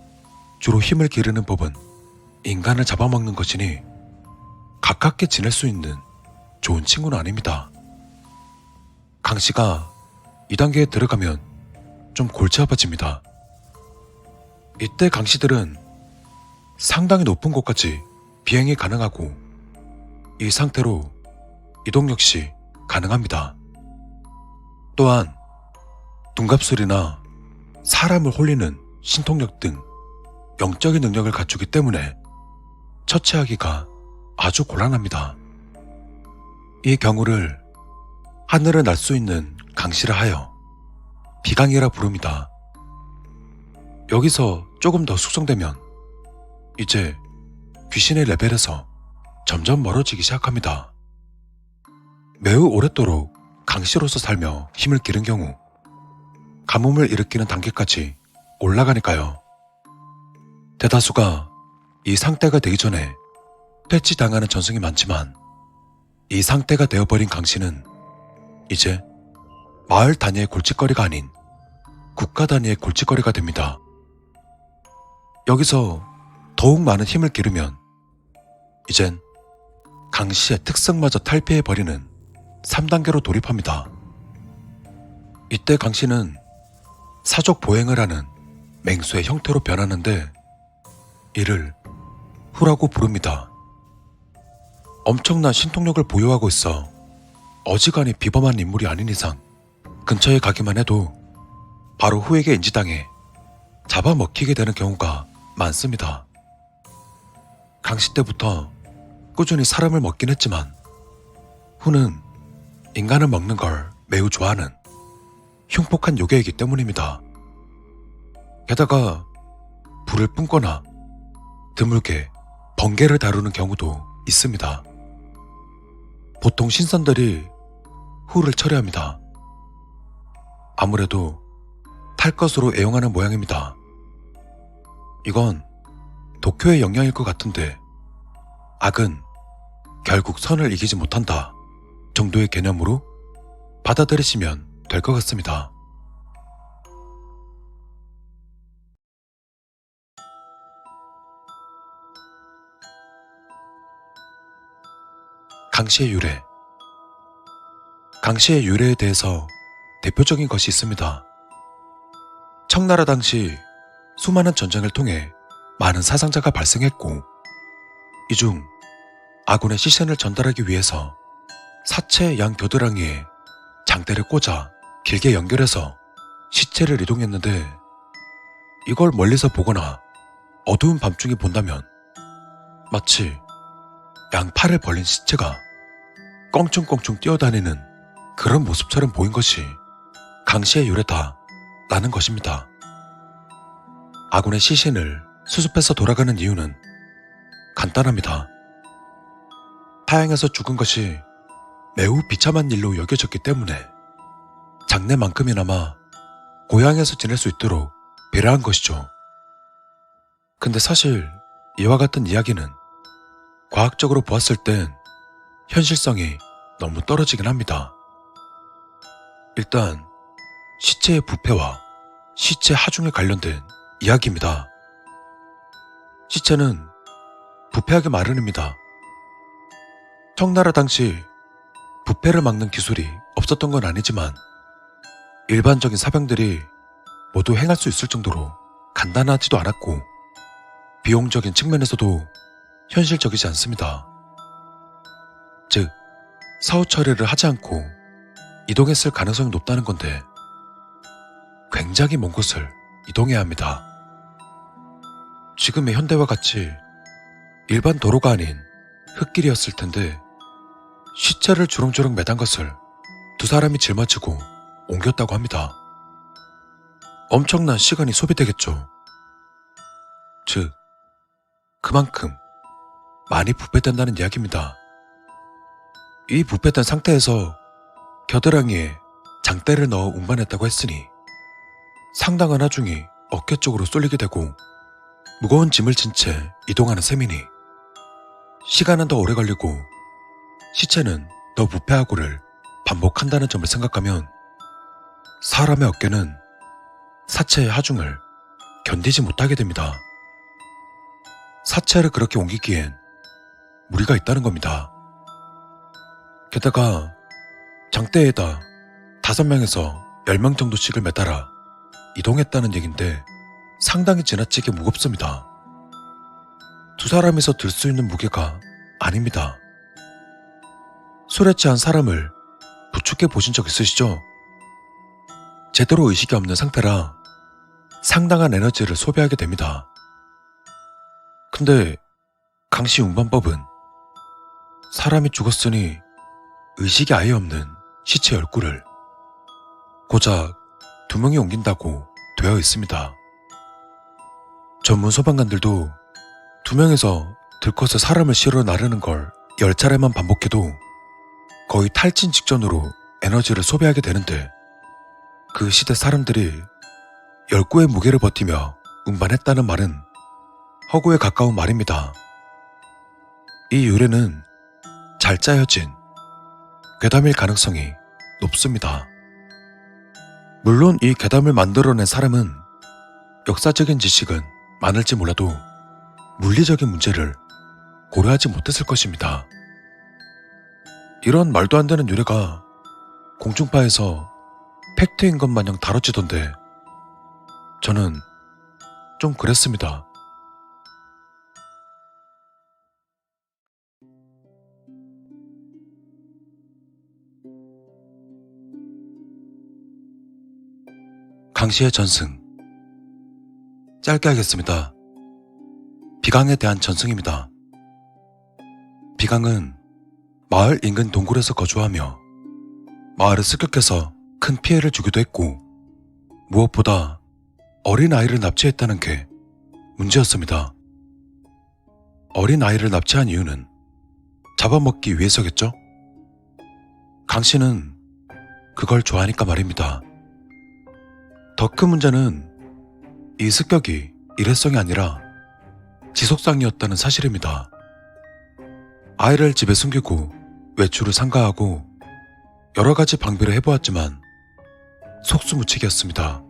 주로 힘을 기르는 법은 인간을 잡아먹는 것이니 가깝게 지낼 수 있는 좋은 친구는 아닙니다. 강씨가 2단계에 들어가면 좀 골치 아파집니다. 이때 강씨들은 상당히 높은 곳까지 비행이 가능하고 이 상태로 이동 역시 가능합니다. 또한 둔갑술이나 사람을 홀리는 신통력 등 영적인 능력을 갖추기 때문에 처치하기가 아주 곤란합니다. 이 경우를 하늘을 날 수 있는 강씨라 하여 비강이라 부릅니다. 여기서 조금 더 숙성되면 이제 귀신의 레벨에서 점점 멀어지기 시작합니다. 매우 오랫도록 강씨로서 살며 힘을 기른 경우 가뭄을 일으키는 단계까지 올라가니까요. 대다수가 이 상태가 되기 전에 퇴치당하는 전승이 많지만 이 상태가 되어버린 강씨는 이제 마을 단위의 골칫거리가 아닌 국가 단위의 골칫거리가 됩니다. 여기서 더욱 많은 힘을 기르면 이젠 강씨의 특성마저 탈피해버리는 3단계로 돌입합니다. 이때 강씨는 사족 보행을 하는 맹수의 형태로 변하는데 이를 후라고 부릅니다. 엄청난 신통력을 보유하고 있어 어지간히 비범한 인물이 아닌 이상 근처에 가기만 해도 바로 후에게 인지당해 잡아먹히게 되는 경우가 많습니다. 강씨 때부터 꾸준히 사람을 먹긴 했지만 후는 인간을 먹는 걸 매우 좋아하는 흉폭한 요괴이기 때문입니다. 게다가 불을 뿜거나 드물게 번개를 다루는 경우도 있습니다. 보통 신선들이 후를 처리합니다. 아무래도 탈 것으로 애용하는 모양입니다. 이건 도쿄의 영향일 것 같은데 악은 결국 선을 이기지 못한다 정도의 개념으로 받아들이시면 될 것 같습니다. 강씨의 유래. 강씨의 유래에 대해서 대표적인 것이 있습니다. 청나라 당시 수많은 전쟁을 통해 많은 사상자가 발생했고 이 중 아군의 시신을 전달하기 위해서 사체 양 겨드랑이에 장대를 꽂아 길게 연결해서 시체를 이동했는데 이걸 멀리서 보거나 어두운 밤중에 본다면 마치 양 팔을 벌린 시체가 껑충껑충 뛰어다니는 그런 모습처럼 보인 것이 강씨의 유래다 라는 것입니다. 아군의 시신을 수습해서 돌아가는 이유는 간단합니다. 타향에서 죽은 것이 매우 비참한 일로 여겨졌기 때문에 장래만큼이나마 고향에서 지낼 수 있도록 배려한 것이죠. 근데 사실 이와 같은 이야기는 과학적으로 보았을 땐 현실성이 너무 떨어지긴 합니다. 일단 시체의 부패와 시체 하중에 관련된 이야기입니다. 시체는 부패하기 마련입니다. 청나라 당시 부패를 막는 기술이 없었던 건 아니지만 일반적인 사병들이 모두 행할 수 있을 정도로 간단하지도 않았고 비용적인 측면에서도 현실적이지 않습니다. 즉, 사후 처리를 하지 않고 이동했을 가능성이 높다는 건데 굉장히 먼 곳을 이동해야 합니다. 지금의 현대와 같이 일반 도로가 아닌 흙길이었을 텐데 시체를 주렁주렁 매단 것을 두 사람이 짊어지고 옮겼다고 합니다. 엄청난 시간이 소비되겠죠. 즉, 그만큼 많이 부패된다는 이야기입니다. 이 부패된 상태에서 겨드랑이에 장대를 넣어 운반했다고 했으니 상당한 하중이 어깨 쪽으로 쏠리게 되고 무거운 짐을 진 채 이동하는 셈이니 시간은 더 오래 걸리고 시체는 더 부패하고를 반복한다는 점을 생각하면 사람의 어깨는 사체의 하중을 견디지 못하게 됩니다. 사체를 그렇게 옮기기엔 무리가 있다는 겁니다. 게다가 장대에다 5명에서 10명 정도씩을 매달아 이동했다는 얘긴데 상당히 지나치게 무겁습니다. 두 사람이서 들 수 있는 무게가 아닙니다. 술에 취한 사람을 부축해 보신 적 있으시죠? 제대로 의식이 없는 상태라 상당한 에너지를 소비하게 됩니다. 근데 강씨 운반법은 사람이 죽었으니 의식이 아예 없는 시체 열구를 고작 2명이 옮긴다고 되어 있습니다. 전문 소방관들도 2명에서 들컷에 사람을 실어 나르는 걸 10차례만 반복해도 거의 탈진 직전으로 에너지를 소비하게 되는데 그 시대 사람들이 열구의 무게를 버티며 운반했다는 말은 허구에 가까운 말입니다. 이 유래는 잘 짜여진 괴담일 가능성이 높습니다. 물론 이 괴담을 만들어낸 사람은 역사적인 지식은 많을지 몰라도 물리적인 문제를 고려하지 못했을 것입니다. 이런 말도 안 되는 유래가 공중파에서 팩트인 것 마냥 다뤄지던데 저는 좀 그랬습니다. 강씨의 전승. 짧게 하겠습니다. 비강에 대한 전승입니다. 비강은 마을 인근 동굴에서 거주하며 마을을 습격해서 큰 피해를 주기도 했고 무엇보다 어린 아이를 납치했다는 게 문제였습니다. 어린 아이를 납치한 이유는 잡아먹기 위해서겠죠? 강씨는 그걸 좋아하니까 말입니다. 더 큰 문제는 이 습격이 일회성이 아니라 지속상이었다는 사실입니다. 아이를 집에 숨기고 외출을 삼가하고 여러 가지 방비를 해보았지만 속수무책이었습니다.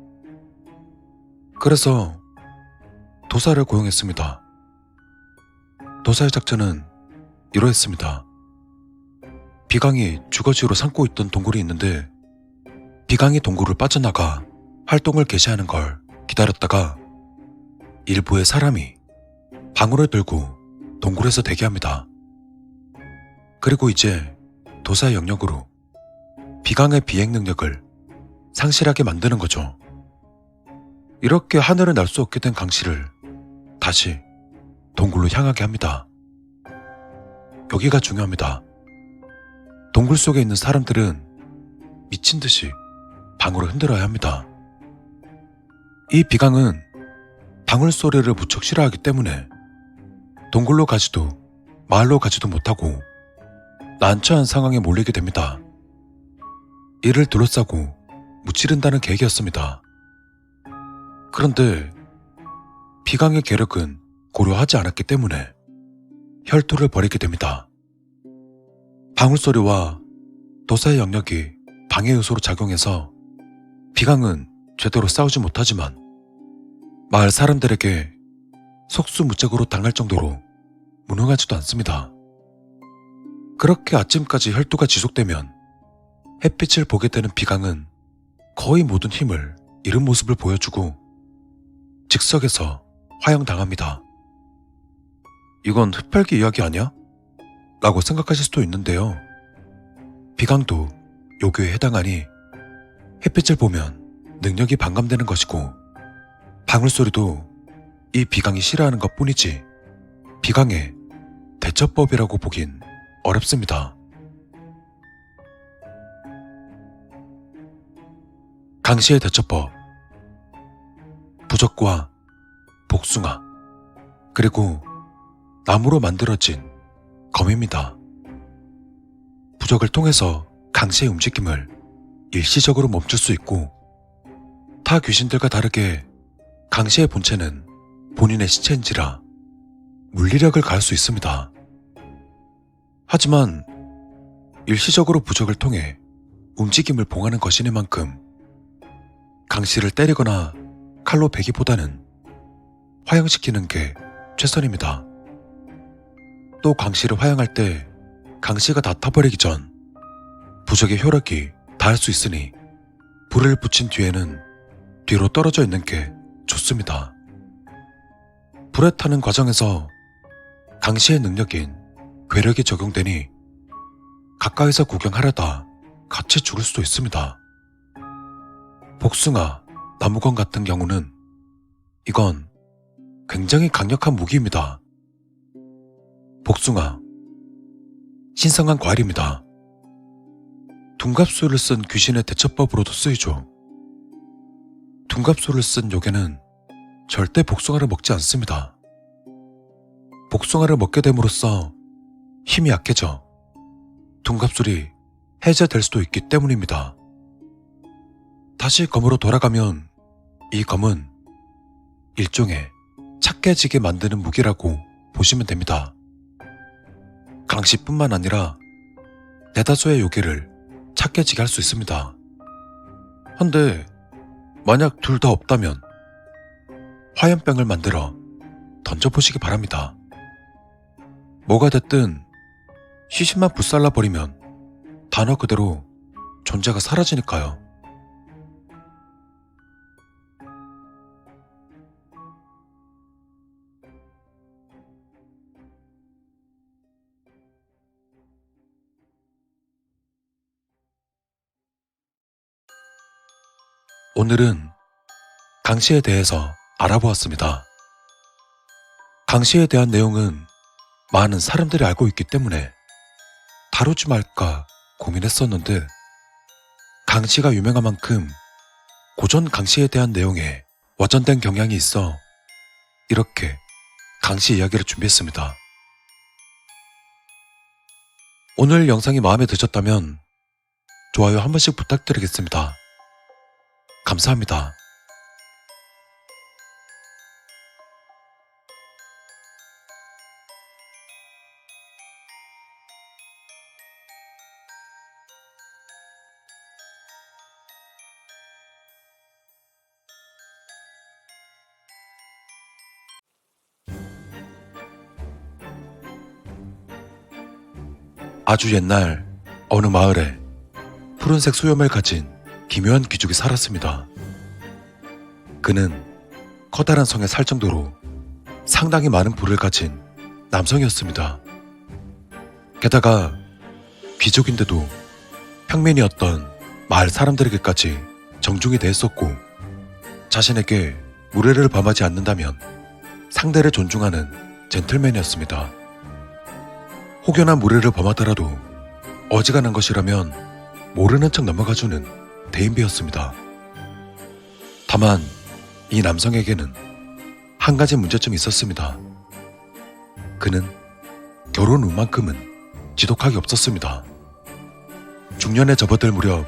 그래서 도사를 고용했습니다. 도사의 작전은 이러했습니다. 비강이 주거지로 삼고 있던 동굴이 있는데 비강이 동굴을 빠져나가 활동을 개시하는 걸 기다렸다가 일부의 사람이 방울을 들고 동굴에서 대기합니다. 그리고 이제 도사의 영역으로 비강의 비행 능력을 상실하게 만드는 거죠. 이렇게 하늘을 날 수 없게 된 강씨를 다시 동굴로 향하게 합니다. 여기가 중요합니다. 동굴 속에 있는 사람들은 미친 듯이 방울을 흔들어야 합니다. 이 비강은 방울 소리를 무척 싫어하기 때문에 동굴로 가지도 마을로 가지도 못하고 난처한 상황에 몰리게 됩니다. 이를 둘러싸고 무찌른다는 계획이었습니다. 그런데 비강의 계력은 고려하지 않았기 때문에 혈투를 벌이게 됩니다. 방울 소리와 도사의 영역이 방해 요소로 작용해서 비강은 제대로 싸우지 못하지만 마을 사람들에게 속수무책으로 당할 정도로 무능하지도 않습니다. 그렇게 아침까지 혈투가 지속되면 햇빛을 보게 되는 비강은 거의 모든 힘을 잃은 모습을 보여주고 즉석에서 화형당합니다. 이건 흡혈귀 이야기 아니야? 라고 생각하실 수도 있는데요. 비강도 요교에 해당하니 햇빛을 보면 능력이 반감되는 것이고 방울소리도 이 비강이 싫어하는 것 뿐이지 비강의 대처법이라고 보긴 어렵습니다. 강씨의 대처법. 부적과 복숭아 그리고 나무로 만들어진 검입니다. 부적을 통해서 강씨의 움직임을 일시적으로 멈출 수 있고 타 귀신들과 다르게 강씨의 본체는 본인의 시체인지라 물리력을 가할 수 있습니다. 하지만 일시적으로 부적을 통해 움직임을 봉하는 것이니만큼 강씨를 때리거나 칼로 베기보다는 화형시키는 게 최선입니다. 또 강씨를 화형할 때 강씨가 다 타버리기 전 부적의 효력이 닿을 수 있으니 불을 붙인 뒤에는 뒤로 떨어져 있는 게 좋습니다. 불에 타는 과정에서 강씨의 능력인 괴력이 적용되니 가까이서 구경하려다 같이 죽을 수도 있습니다. 복숭아, 나무건 같은 경우는 이건 굉장히 강력한 무기입니다. 복숭아, 신성한 과일입니다. 둔갑술을 쓴 귀신의 대처법으로도 쓰이죠. 둔갑술을 쓴 요괴는 절대 복숭아를 먹지 않습니다. 복숭아를 먹게 됨으로써 힘이 약해져 둔갑술이 해제될 수도 있기 때문입니다. 다시 검으로 돌아가면 이 검은 일종의 착해지게 만드는 무기라고 보시면 됩니다. 강씨뿐만 아니라 대다수의 요괴를 착해지게 할 수 있습니다. 헌데 만약 둘 다 없다면 화염병을 만들어 던져보시기 바랍니다. 뭐가 됐든 시신만 불살라버리면 단어 그대로 존재가 사라지니까요. 오늘은 강씨에 대해서 알아보았습니다. 강씨에 대한 내용은 많은 사람들이 알고 있기 때문에 다루지 말까 고민했었는데 강씨가 유명한 만큼 고전 강씨에 대한 내용에 와전된 경향이 있어 이렇게 강씨 이야기를 준비했습니다. 오늘 영상이 마음에 드셨다면 좋아요 한 번씩 부탁드리겠습니다. 감사합니다. 아주 옛날 어느 마을에 푸른색 수염을 가진 기묘한 귀족이 살았습니다. 그는 커다란 성에 살 정도로 상당히 많은 부를 가진 남성이었습니다. 게다가 귀족인데도 평민이었던 마을 사람들에게까지 정중히 대했었고 자신에게 무례를 범하지 않는다면 상대를 존중하는 젠틀맨이었습니다. 혹여나 무례를 범하더라도 어지간한 것이라면 모르는 척 넘어가주는 대인배였습니다. 다만 이 남성에게는 한 가지 문제점이 있었습니다. 그는 결혼 운만큼은 지독하게 없었습니다. 중년에 접어들 무렵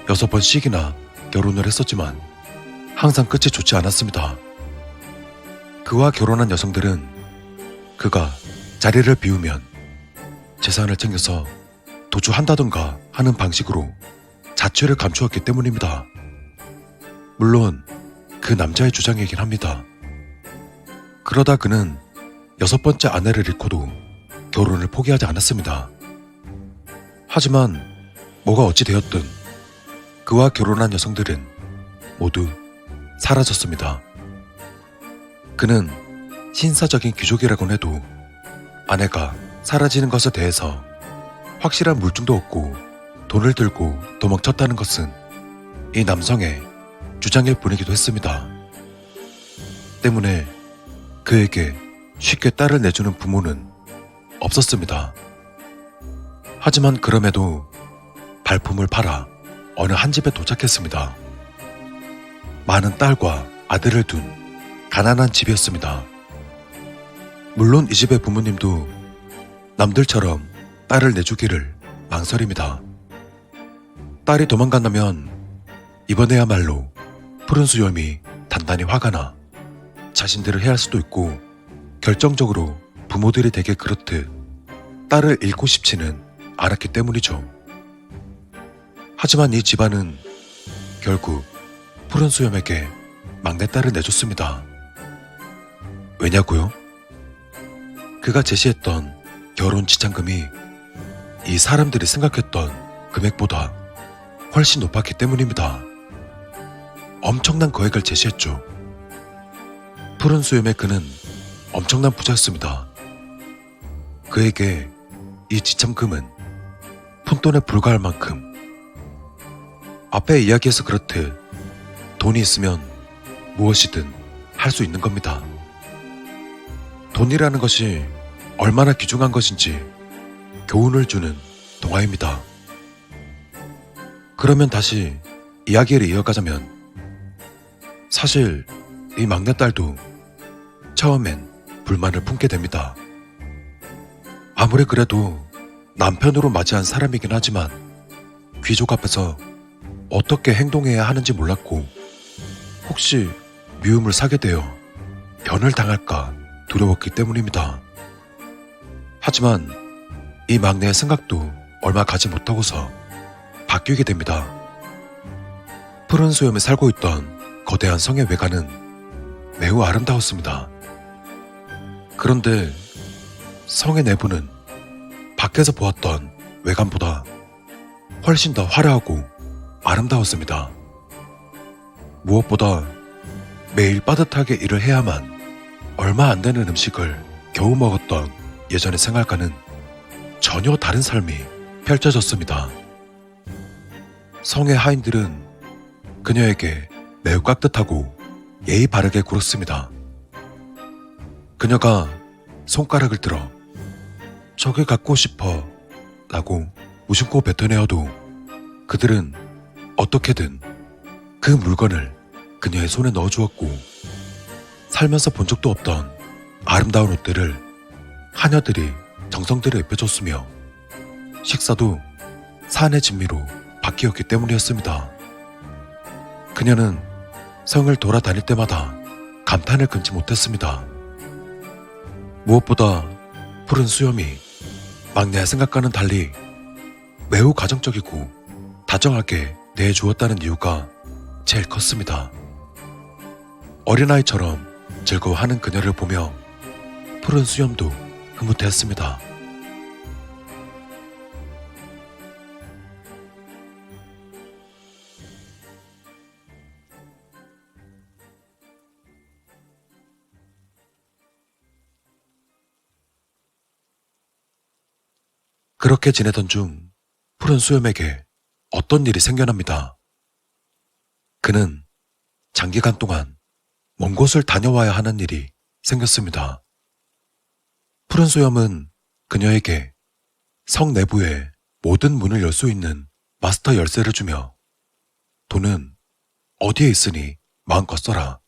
6번씩이나 결혼을 했었지만 항상 끝이 좋지 않았습니다. 그와 결혼한 여성들은 그가 자리를 비우면 재산을 챙겨서 도주한다던가 하는 방식으로 자취를 감추었기 때문입니다. 물론 그 남자의 주장이긴 합니다. 그러다 그는 6번째 아내를 잃고도 결혼을 포기하지 않았습니다. 하지만 뭐가 어찌 되었든 그와 결혼한 여성들은 모두 사라졌습니다. 그는 신사적인 귀족이라곤 해도 아내가 사라지는 것에 대해서 확실한 물증도 없고 돈을 들고 도망쳤다는 것은 이 남성의 주장일 뿐이기도 했습니다. 때문에 그에게 쉽게 딸을 내주는 부모는 없었습니다. 하지만 그럼에도 발품을 팔아 어느 한 집에 도착했습니다. 많은 딸과 아들을 둔 가난한 집이었습니다. 물론 이 집의 부모님도 남들처럼 딸을 내주기를 망설입니다. 딸이 도망간다면 이번에야말로 푸른 수염이 단단히 화가 나 자신들을 해할 수도 있고 결정적으로 부모들이 되게 그렇듯 딸을 잃고 싶지는 않았기 때문이죠. 하지만 이 집안은 결국 푸른 수염에게 막내딸을 내줬습니다. 왜냐고요? 그가 제시했던 결혼 지참금이 이 사람들이 생각했던 금액보다 훨씬 높았기 때문입니다. 엄청난 거액을 제시했죠. 푸른 수염의 그는 엄청난 부자였습니다. 그에게 이 지참금은 푼돈에 불과할 만큼 앞에 이야기에서 그렇듯 돈이 있으면 무엇이든 할 수 있는 겁니다. 돈이라는 것이 얼마나 귀중한 것인지 교훈을 주는 동화입니다. 그러면 다시 이야기를 이어가자면 사실 이 막내딸도 처음엔 불만을 품게 됩니다. 아무리 그래도 남편으로 맞이한 사람이긴 하지만 귀족 앞에서 어떻게 행동해야 하는지 몰랐고 혹시 미움을 사게 되어 변을 당할까 두려웠기 때문입니다. 하지만 이 막내의 생각도 얼마 가지 못하고서 바뀌게 됩니다. 푸른 수염에 살고 있던 거대한 성의 외관은 매우 아름다웠습니다. 그런데 성의 내부는 밖에서 보았던 외관보다 훨씬 더 화려하고 아름다웠습니다. 무엇보다 매일 빠듯하게 일을 해야만 얼마 안 되는 음식을 겨우 먹었던 예전의 생활과는 전혀 다른 삶이 펼쳐졌습니다. 성의 하인들은 그녀에게 매우 깍듯하고 예의 바르게 굴었습니다. 그녀가 손가락을 들어 저게 갖고 싶어 라고 무심코 뱉어내어도 그들은 어떻게든 그 물건을 그녀의 손에 넣어주었고 살면서 본 적도 없던 아름다운 옷들을 하녀들이 정성들여 입혀줬으며 식사도 산의 진미로 바뀌었기 때문이었습니다. 그녀는 성을 돌아다닐 때마다 감탄을 금치 못했습니다. 무엇보다 푸른 수염이 막내의 생각과는 달리 매우 가정적이고 다정하게 대해주었다는 이유가 제일 컸습니다. 어린아이처럼 즐거워하는 그녀를 보며 푸른 수염도 흐뭇해했습니다. 그렇게 지내던 중 푸른 수염에게 어떤 일이 생겨납니다. 그는 장기간 동안 먼 곳을 다녀와야 하는 일이 생겼습니다. 푸른 수염은 그녀에게 성 내부의 모든 문을 열 수 있는 마스터 열쇠를 주며 돈은 어디에 있으니 마음껏 써라.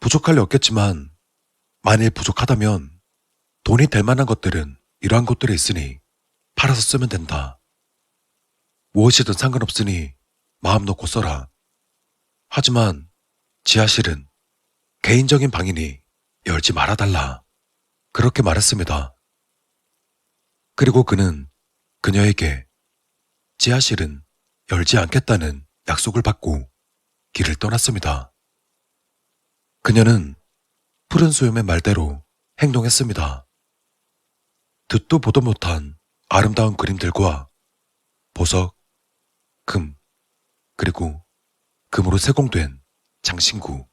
부족할 리 없겠지만 만일 부족하다면 돈이 될 만한 것들은 이러한 곳들에 있으니 팔아서 쓰면 된다. 무엇이든 상관없으니 마음 놓고 써라. 하지만 지하실은 개인적인 방이니 열지 말아달라. 그렇게 말했습니다. 그리고 그는 그녀에게 지하실은 열지 않겠다는 약속을 받고 길을 떠났습니다. 그녀는 푸른 수염의 말대로 행동했습니다. 듣도 보도 못한 아름다운 그림들과 보석, 금, 그리고 금으로 세공된 장신구,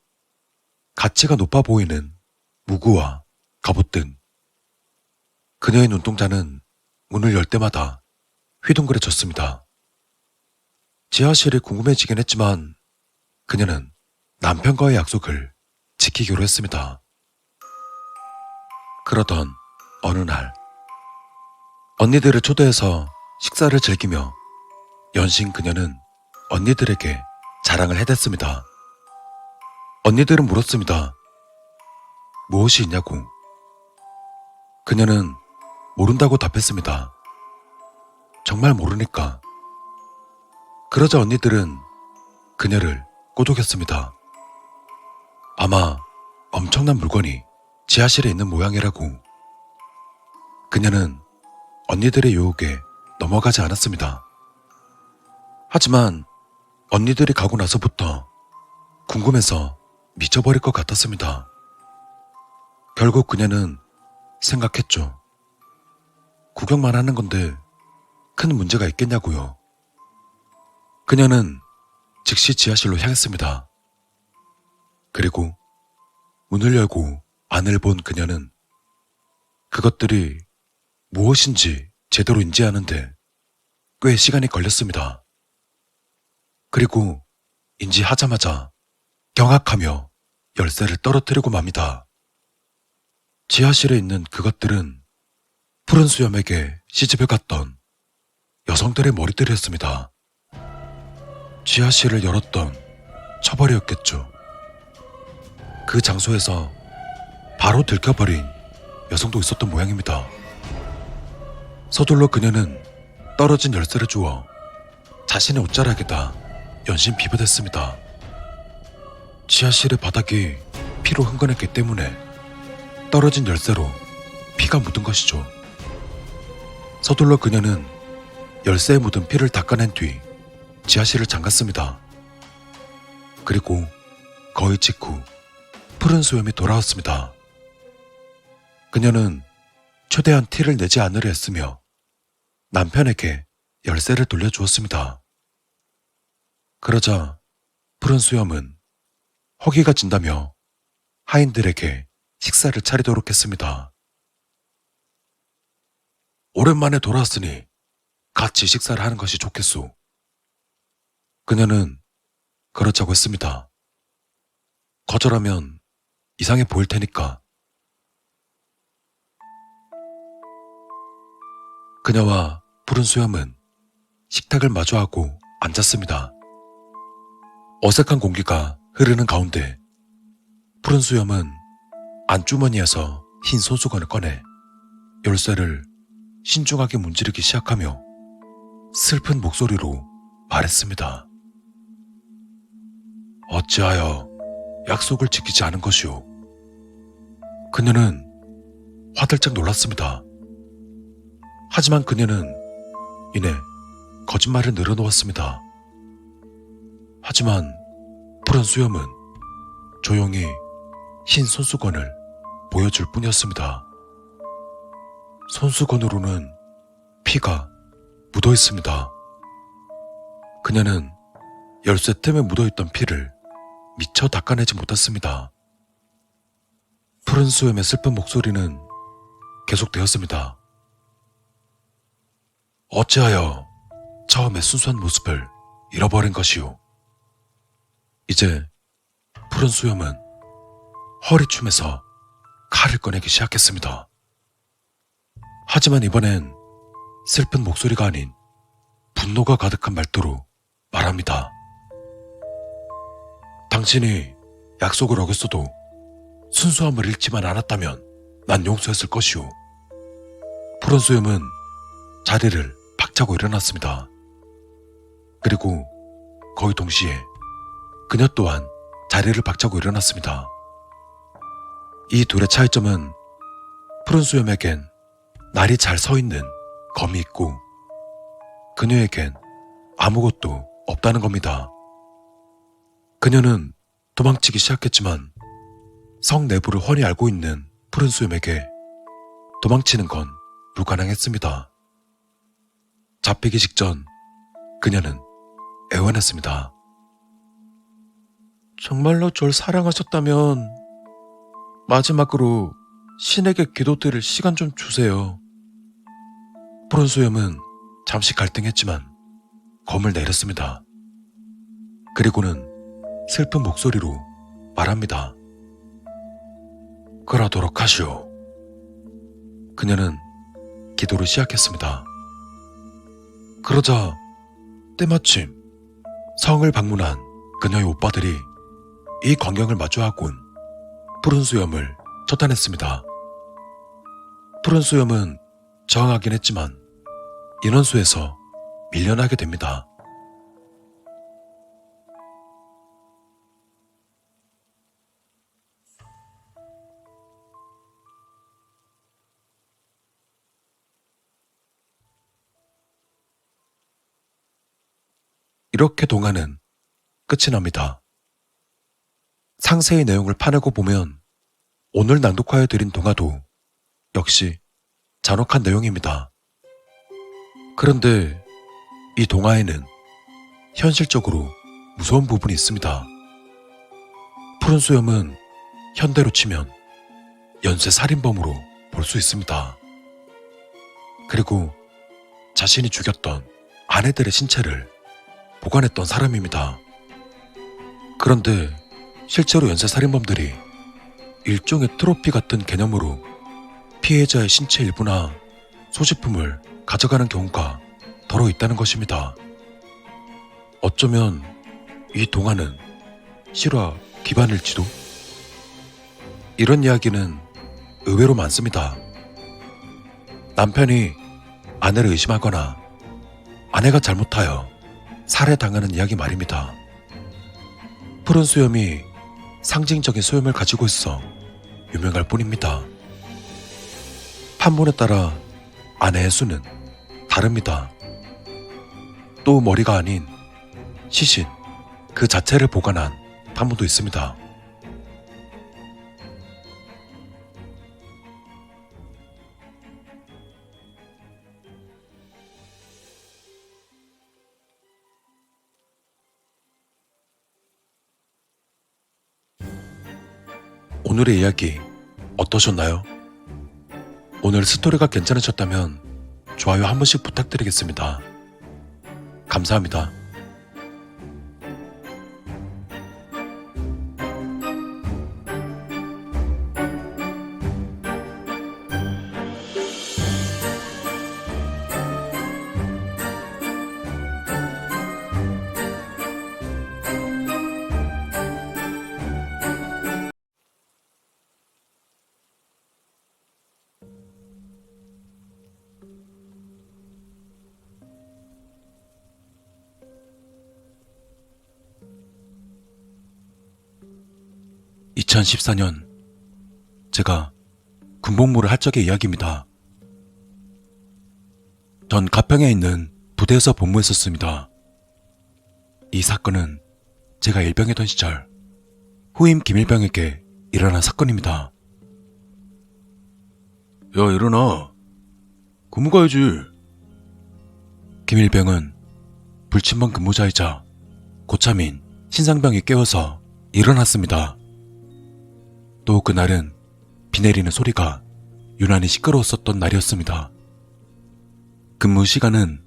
가치가 높아 보이는 무구와 갑옷 등 그녀의 눈동자는 문을 열 때마다 휘둥그레졌습니다. 지하실이 궁금해지긴 했지만 그녀는 남편과의 약속을 지키기로 했습니다. 그러던 어느 날 언니들을 초대해서 식사를 즐기며 연신 그녀는 언니들에게 자랑을 해댔습니다. 언니들은 물었습니다. 무엇이 있냐고. 그녀는 모른다고 답했습니다. 정말 모르니까. 그러자 언니들은 그녀를 꼬독였습니다. 아마 엄청난 물건이 지하실에 있는 모양이라고. 그녀는 언니들의 유혹에 넘어가지 않았습니다. 하지만 언니들이 가고 나서부터 궁금해서 미쳐버릴 것 같았습니다. 결국 그녀는 생각했죠. 구경만 하는 건데 큰 문제가 있겠냐고요. 그녀는 즉시 지하실로 향했습니다. 그리고 문을 열고 안을 본 그녀는 그것들이 무엇인지 제대로 인지하는데 꽤 시간이 걸렸습니다. 그리고 인지하자마자 경악하며 열쇠를 떨어뜨리고 맙니다. 지하실에 있는 그것들은 푸른 수염에게 시집을 갔던 여성들의 머리들이었습니다. 지하실을 열었던 처벌이었겠죠. 그 장소에서 바로 들켜버린 여성도 있었던 모양입니다. 서둘러 그녀는 떨어진 열쇠를 주워 자신의 옷자락에다 연신 비벼댔습니다. 지하실의 바닥이 피로 흥건했기 때문에 떨어진 열쇠로 피가 묻은 것이죠. 서둘러 그녀는 열쇠에 묻은 피를 닦아낸 뒤 지하실을 잠갔습니다. 그리고 거의 직후 푸른 수염이 돌아왔습니다. 그녀는 최대한 티를 내지 않으려 했으며 남편에게 열쇠를 돌려주었습니다. 그러자 푸른 수염은 허기가 진다며 하인들에게 식사를 차리도록 했습니다. 오랜만에 돌아왔으니 같이 식사를 하는 것이 좋겠소. 그녀는 그렇자고 했습니다. 거절하면 이상해 보일 테니까. 그녀와 푸른 수염은 식탁을 마주하고 앉았습니다. 어색한 공기가 흐르는 가운데 푸른 수염은 안주머니에서 흰 손수건을 꺼내 열쇠를 신중하게 문지르기 시작하며 슬픈 목소리로 말했습니다. 어찌하여 약속을 지키지 않은 것이오? 그녀는 화들짝 놀랐습니다. 하지만 그녀는 이내 거짓말을 늘어놓았습니다. 하지만 푸른 수염은 조용히 흰 손수건을 보여줄 뿐이었습니다. 손수건으로는 피가 묻어 있습니다. 그녀는 열쇠 틈에 묻어있던 피를 미처 닦아내지 못했습니다. 푸른 수염의 슬픈 목소리는 계속되었습니다. 어찌하여 처음의 순수한 모습을 잃어버린 것이오? 이제 푸른 수염은 허리춤에서 칼을 꺼내기 시작했습니다. 하지만 이번엔 슬픈 목소리가 아닌 분노가 가득한 말투로 말합니다. 당신이 약속을 어겼어도 순수함을 잃지만 않았다면 난 용서했을 것이오. 푸른 수염은 자리를 박차고 일어났습니다. 그리고 거의 동시에 그녀 또한 자리를 박차고 일어났습니다. 이 둘의 차이점은 푸른 수염에겐 날이 잘 서 있는 검이 있고 그녀에겐 아무것도 없다는 겁니다. 그녀는 도망치기 시작했지만 성 내부를 훤히 알고 있는 푸른 수염에게 도망치는 건 불가능했습니다. 잡히기 직전 그녀는 애원했습니다. 정말로 절 사랑하셨다면 마지막으로 신에게 기도드릴 시간 좀 주세요. 푸른 수염은 잠시 갈등했지만 검을 내렸습니다. 그리고는 슬픈 목소리로 말합니다. 그러도록 하시오. 그녀는 기도를 시작했습니다. 그러자 때마침 성을 방문한 그녀의 오빠들이 이 광경을 마주하곤 푸른 수염을 처단했습니다. 푸른 수염은 저항하긴 했지만 인원수에서 밀려나게 됩니다. 이렇게 동화는 끝이 납니다. 상세히 내용을 파내고 보면 오늘 낭독하여 드린 동화도 역시 잔혹한 내용입니다. 그런데 이 동화에는 현실적으로 무서운 부분이 있습니다. 푸른 수염은 현대로 치면 연쇄 살인범으로 볼 수 있습니다. 그리고 자신이 죽였던 아내들의 신체를 보관했던 사람입니다. 그런데 실제로 연쇄살인범들이 일종의 트로피 같은 개념으로 피해자의 신체 일부나 소지품을 가져가는 경우가 더러 있다는 것입니다. 어쩌면 이 동화는 실화 기반일지도? 이런 이야기는 의외로 많습니다. 남편이 아내를 의심하거나 아내가 잘못하여 살해당하는 이야기 말입니다. 푸른 수염이 상징적인 소염을 가지고 있어 유명할 뿐입니다. 판본에 따라 아내의 수는 다릅니다. 또 머리가 아닌 시신 그 자체를 보관한 판본도 있습니다. 오늘의 이야기 어떠셨나요? 오늘 스토리가 괜찮으셨다면 좋아요 한 번씩 부탁드리겠습니다. 감사합니다. (2014년) 제가 군복무를 할 적의 이야기입니다. 전 가평에 있는 부대에서 복무했었습니다. 이 사건은 제가 일병이던 시절 후임 김일병에게 일어난 사건입니다. 야, 일어나. 근무 가야지. 김일병은 불침번 근무자이자 고참인 신상병이 깨워서 일어났습니다. 또 그날은 비 내리는 소리가 유난히 시끄러웠었던 날이었습니다. 근무 시간은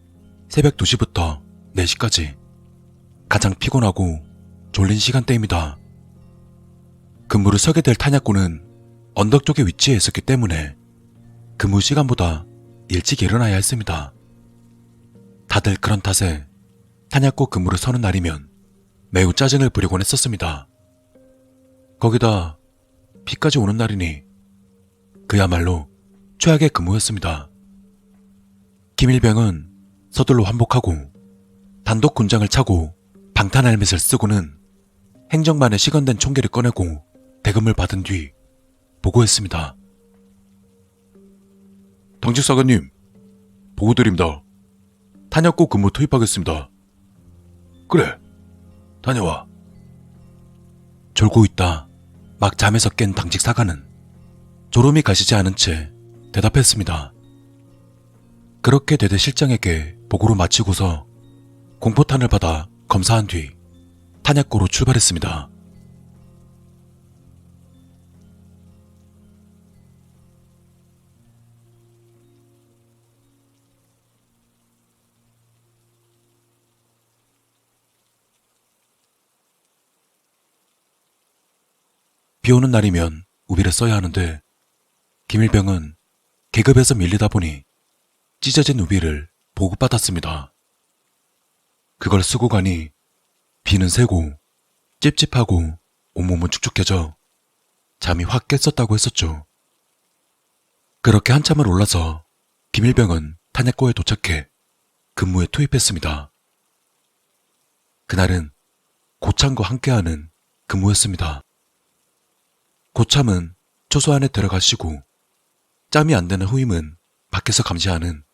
새벽 2시부터 4시까지 가장 피곤하고 졸린 시간대입니다. 근무를 서게 될 탄약고는 언덕 쪽에 위치해 있었기 때문에 근무 시간보다 일찍 일어나야 했습니다. 다들 그런 탓에 탄약고 근무를 서는 날이면 매우 짜증을 부리곤 했었습니다. 거기다 비까지 오는 날이니 그야말로 최악의 근무였습니다. 김일병은 서둘러 환복하고 단독 군장을 차고 방탄 헬멧을 쓰고는 행정반에 시건된 총기를 꺼내고 대금을 받은 뒤 보고했습니다. 당직 사관님, 보고드립니다. 탄약고 근무 투입하겠습니다. 그래, 다녀와. 졸고 있다 막 잠에서 깬 당직 사관은 졸음이 가시지 않은 채 대답했습니다. 그렇게 대대 실장에게 보고를 마치고서 공포탄을 받아 검사한 뒤 탄약고로 출발했습니다. 비 오는 날이면 우비를 써야 하는데 김일병은 계급에서 밀리다 보니 찢어진 우비를 보급받았습니다. 그걸 쓰고 가니 비는 새고 찝찝하고 온몸은 축축해져 잠이 확 깼었다고 했었죠. 그렇게 한참을 올라서 김일병은 탄약고에 도착해 근무에 투입했습니다. 그날은 고참과 함께하는 근무였습니다. 고참은 초소 안에 들어가시고 짬이 안 되는 후임은 밖에서 감시하는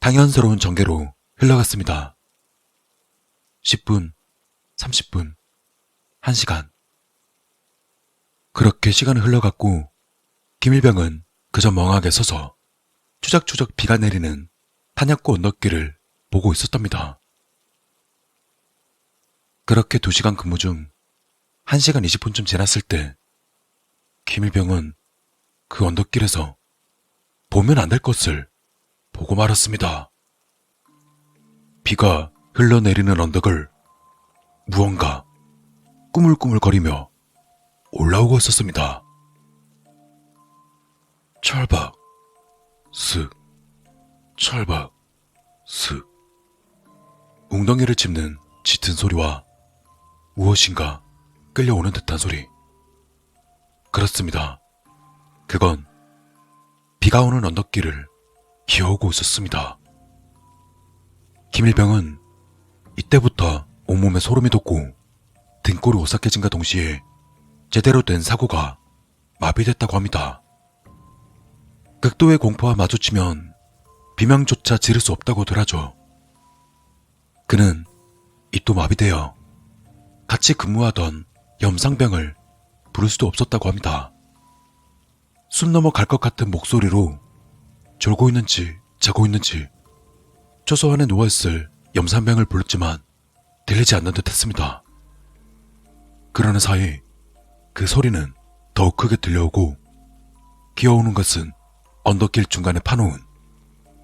당연스러운 전개로 흘러갔습니다. 10분, 30분, 1시간. 그렇게 시간은 흘러갔고 김일병은 그저 멍하게 서서 추적추적 비가 내리는 탄약고 언덕길을 보고 있었답니다. 그렇게 2시간 근무 중 1시간 20분쯤 지났을 때 김일병은 그 언덕길에서 보면 안 될 것을 보고 말았습니다. 비가 흘러내리는 언덕을 무언가 꾸물꾸물거리며 올라오고 있었습니다. 철박, 슥, 철박, 슥. 웅덩이를 짚는 짙은 소리와 무엇인가 끌려오는 듯한 소리. 그렇습니다. 그건 비가 오는 언덕길을 기어오고 있었습니다. 김일병은 이때부터 온몸에 소름이 돋고 등골이 오싹해진과 동시에 제대로 된 사고가 마비됐다고 합니다. 극도의 공포와 마주치면 비명조차 지를 수 없다고들 하죠. 그는 입도 마비되어 같이 근무하던 염상병을 부를 수도 없었다고 합니다. 숨 넘어갈 것 같은 목소리로 졸고 있는지 자고 있는지 초소 안에 누워있을 염상병을 불렀지만 들리지 않는 듯 했습니다. 그러는 사이 그 소리는 더욱 크게 들려오고 기어오는 것은 언덕길 중간에 파놓은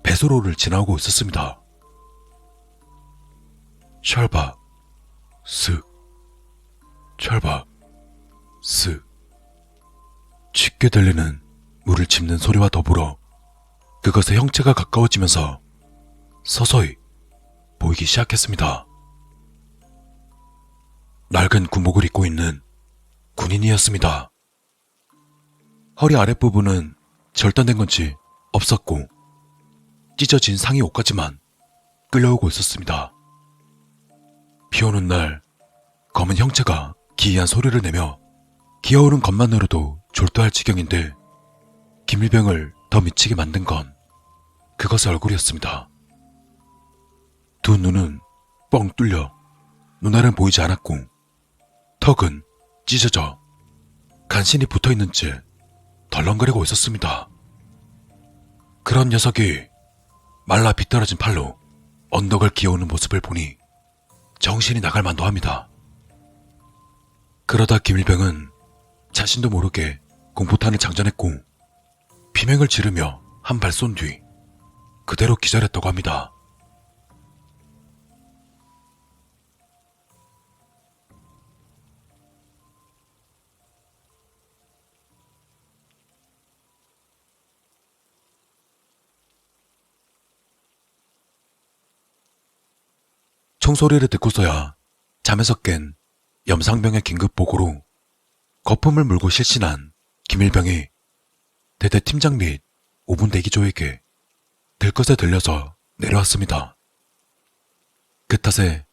배수로를 지나오고 있었습니다. 철박, 쓱, 철박, 쓱. 쉽게 들리는 물을 짚는 소리와 더불어 그것의 형체가 가까워지면서 서서히 보이기 시작했습니다. 낡은 군복을 입고 있는 군인이었습니다. 허리 아랫부분은 절단된 건지 없었고 찢어진 상의 옷까지만 끌려오고 있었습니다. 비오는 날 검은 형체가 기이한 소리를 내며 기어오는 것만으로도 졸도할 지경인데 김일병을 더 미치게 만든 건 그것의 얼굴이었습니다. 두 눈은 뻥 뚫려 눈알은 보이지 않았고 턱은 찢어져 간신히 붙어있는 채 덜렁거리고 있었습니다. 그런 녀석이 말라 비떨어진 팔로 언덕을 기어오는 모습을 보니 정신이 나갈 만도 합니다. 그러다 김일병은 자신도 모르게 공포탄을 장전했고 비명을 지르며 한 발 쏜 뒤 그대로 기절했다고 합니다. 총소리를 듣고서야 잠에서 깬 염상병의 긴급 보고로 거품을 물고 실신한 김일병이 대대 팀장 및 5분 대기조에게 들것에 들려서 내려왔습니다. 그 탓에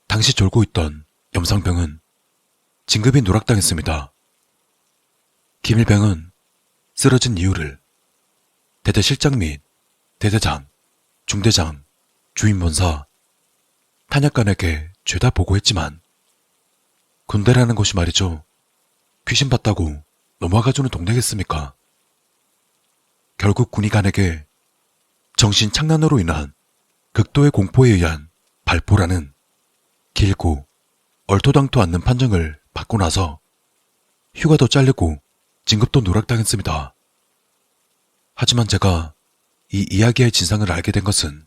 당시 졸고 있던 염상병은 진급이 누락당했습니다. 김일병은 쓰러진 이유를 대대 실장 및 대대장, 중대장, 주임본사, 탄약관에게 죄다 보고했지만 군대라는 곳이 말이죠. 귀신 봤다고 넘어가주는 동네겠습니까? 결국 군의관에게 정신 착란으로 인한 극도의 공포에 의한 발포라는 길고 얼토당토 않는 판정을 받고 나서 휴가도 잘리고 진급도 누락당했습니다. 하지만 제가 이 이야기의 진상을 알게 된 것은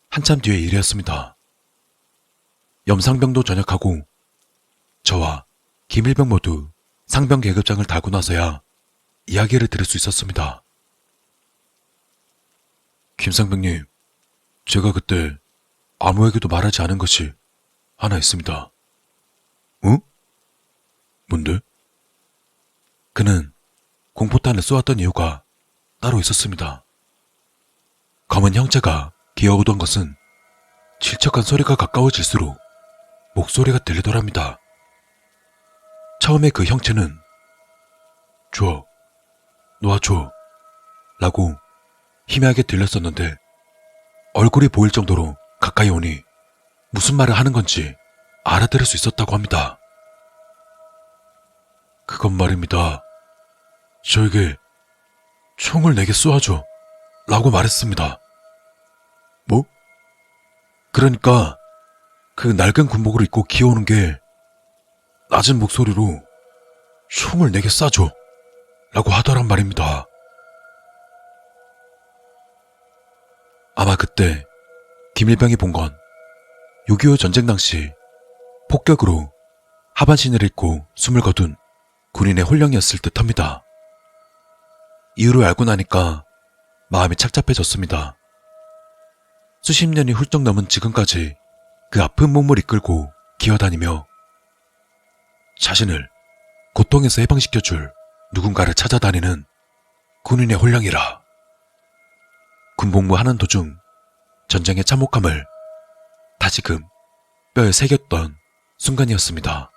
한참 뒤의 일이었습니다. 염상병도 전역하고 저와 김일병 모두 상병 계급장을 달고 나서야 이야기를 들을 수 있었습니다. 김상병님, 제가 그때 아무에게도 말하지 않은 것이 하나 있습니다. 응? 뭔데? 그는 공포탄을 쏘았던 이유가 따로 있었습니다. 검은 형체가 기어오던 것은 질척한 소리가 가까워질수록 목소리가 들리더랍니다. 처음에 그 형체는 줘, 놔줘 라고 희미하게 들렸었는데 얼굴이 보일 정도로 가까이 오니 무슨 말을 하는 건지 알아들을 수 있었다고 합니다. 그건 말입니다. 저에게 총을 내게 쏘아줘 라고 말했습니다. 뭐? 그러니까 그 낡은 군복을 입고 기어오는 게 낮은 목소리로 총을 내게 쏴줘 라고 하더란 말입니다. 아마 그때 김일병이 본 건 6.25 전쟁 당시 폭격으로 하반신을 잃고 숨을 거둔 군인의 혼령이었을 듯합니다. 이유를 알고 나니까 마음이 착잡해졌습니다. 수십 년이 훌쩍 넘은 지금까지 그 아픈 몸을 이끌고 기어다니며 자신을 고통에서 해방시켜줄 누군가를 찾아다니는 군인의 혼령이라. 군복무 하는 도중 전쟁의 참혹함을 다시금 뼈에 새겼던 순간이었습니다.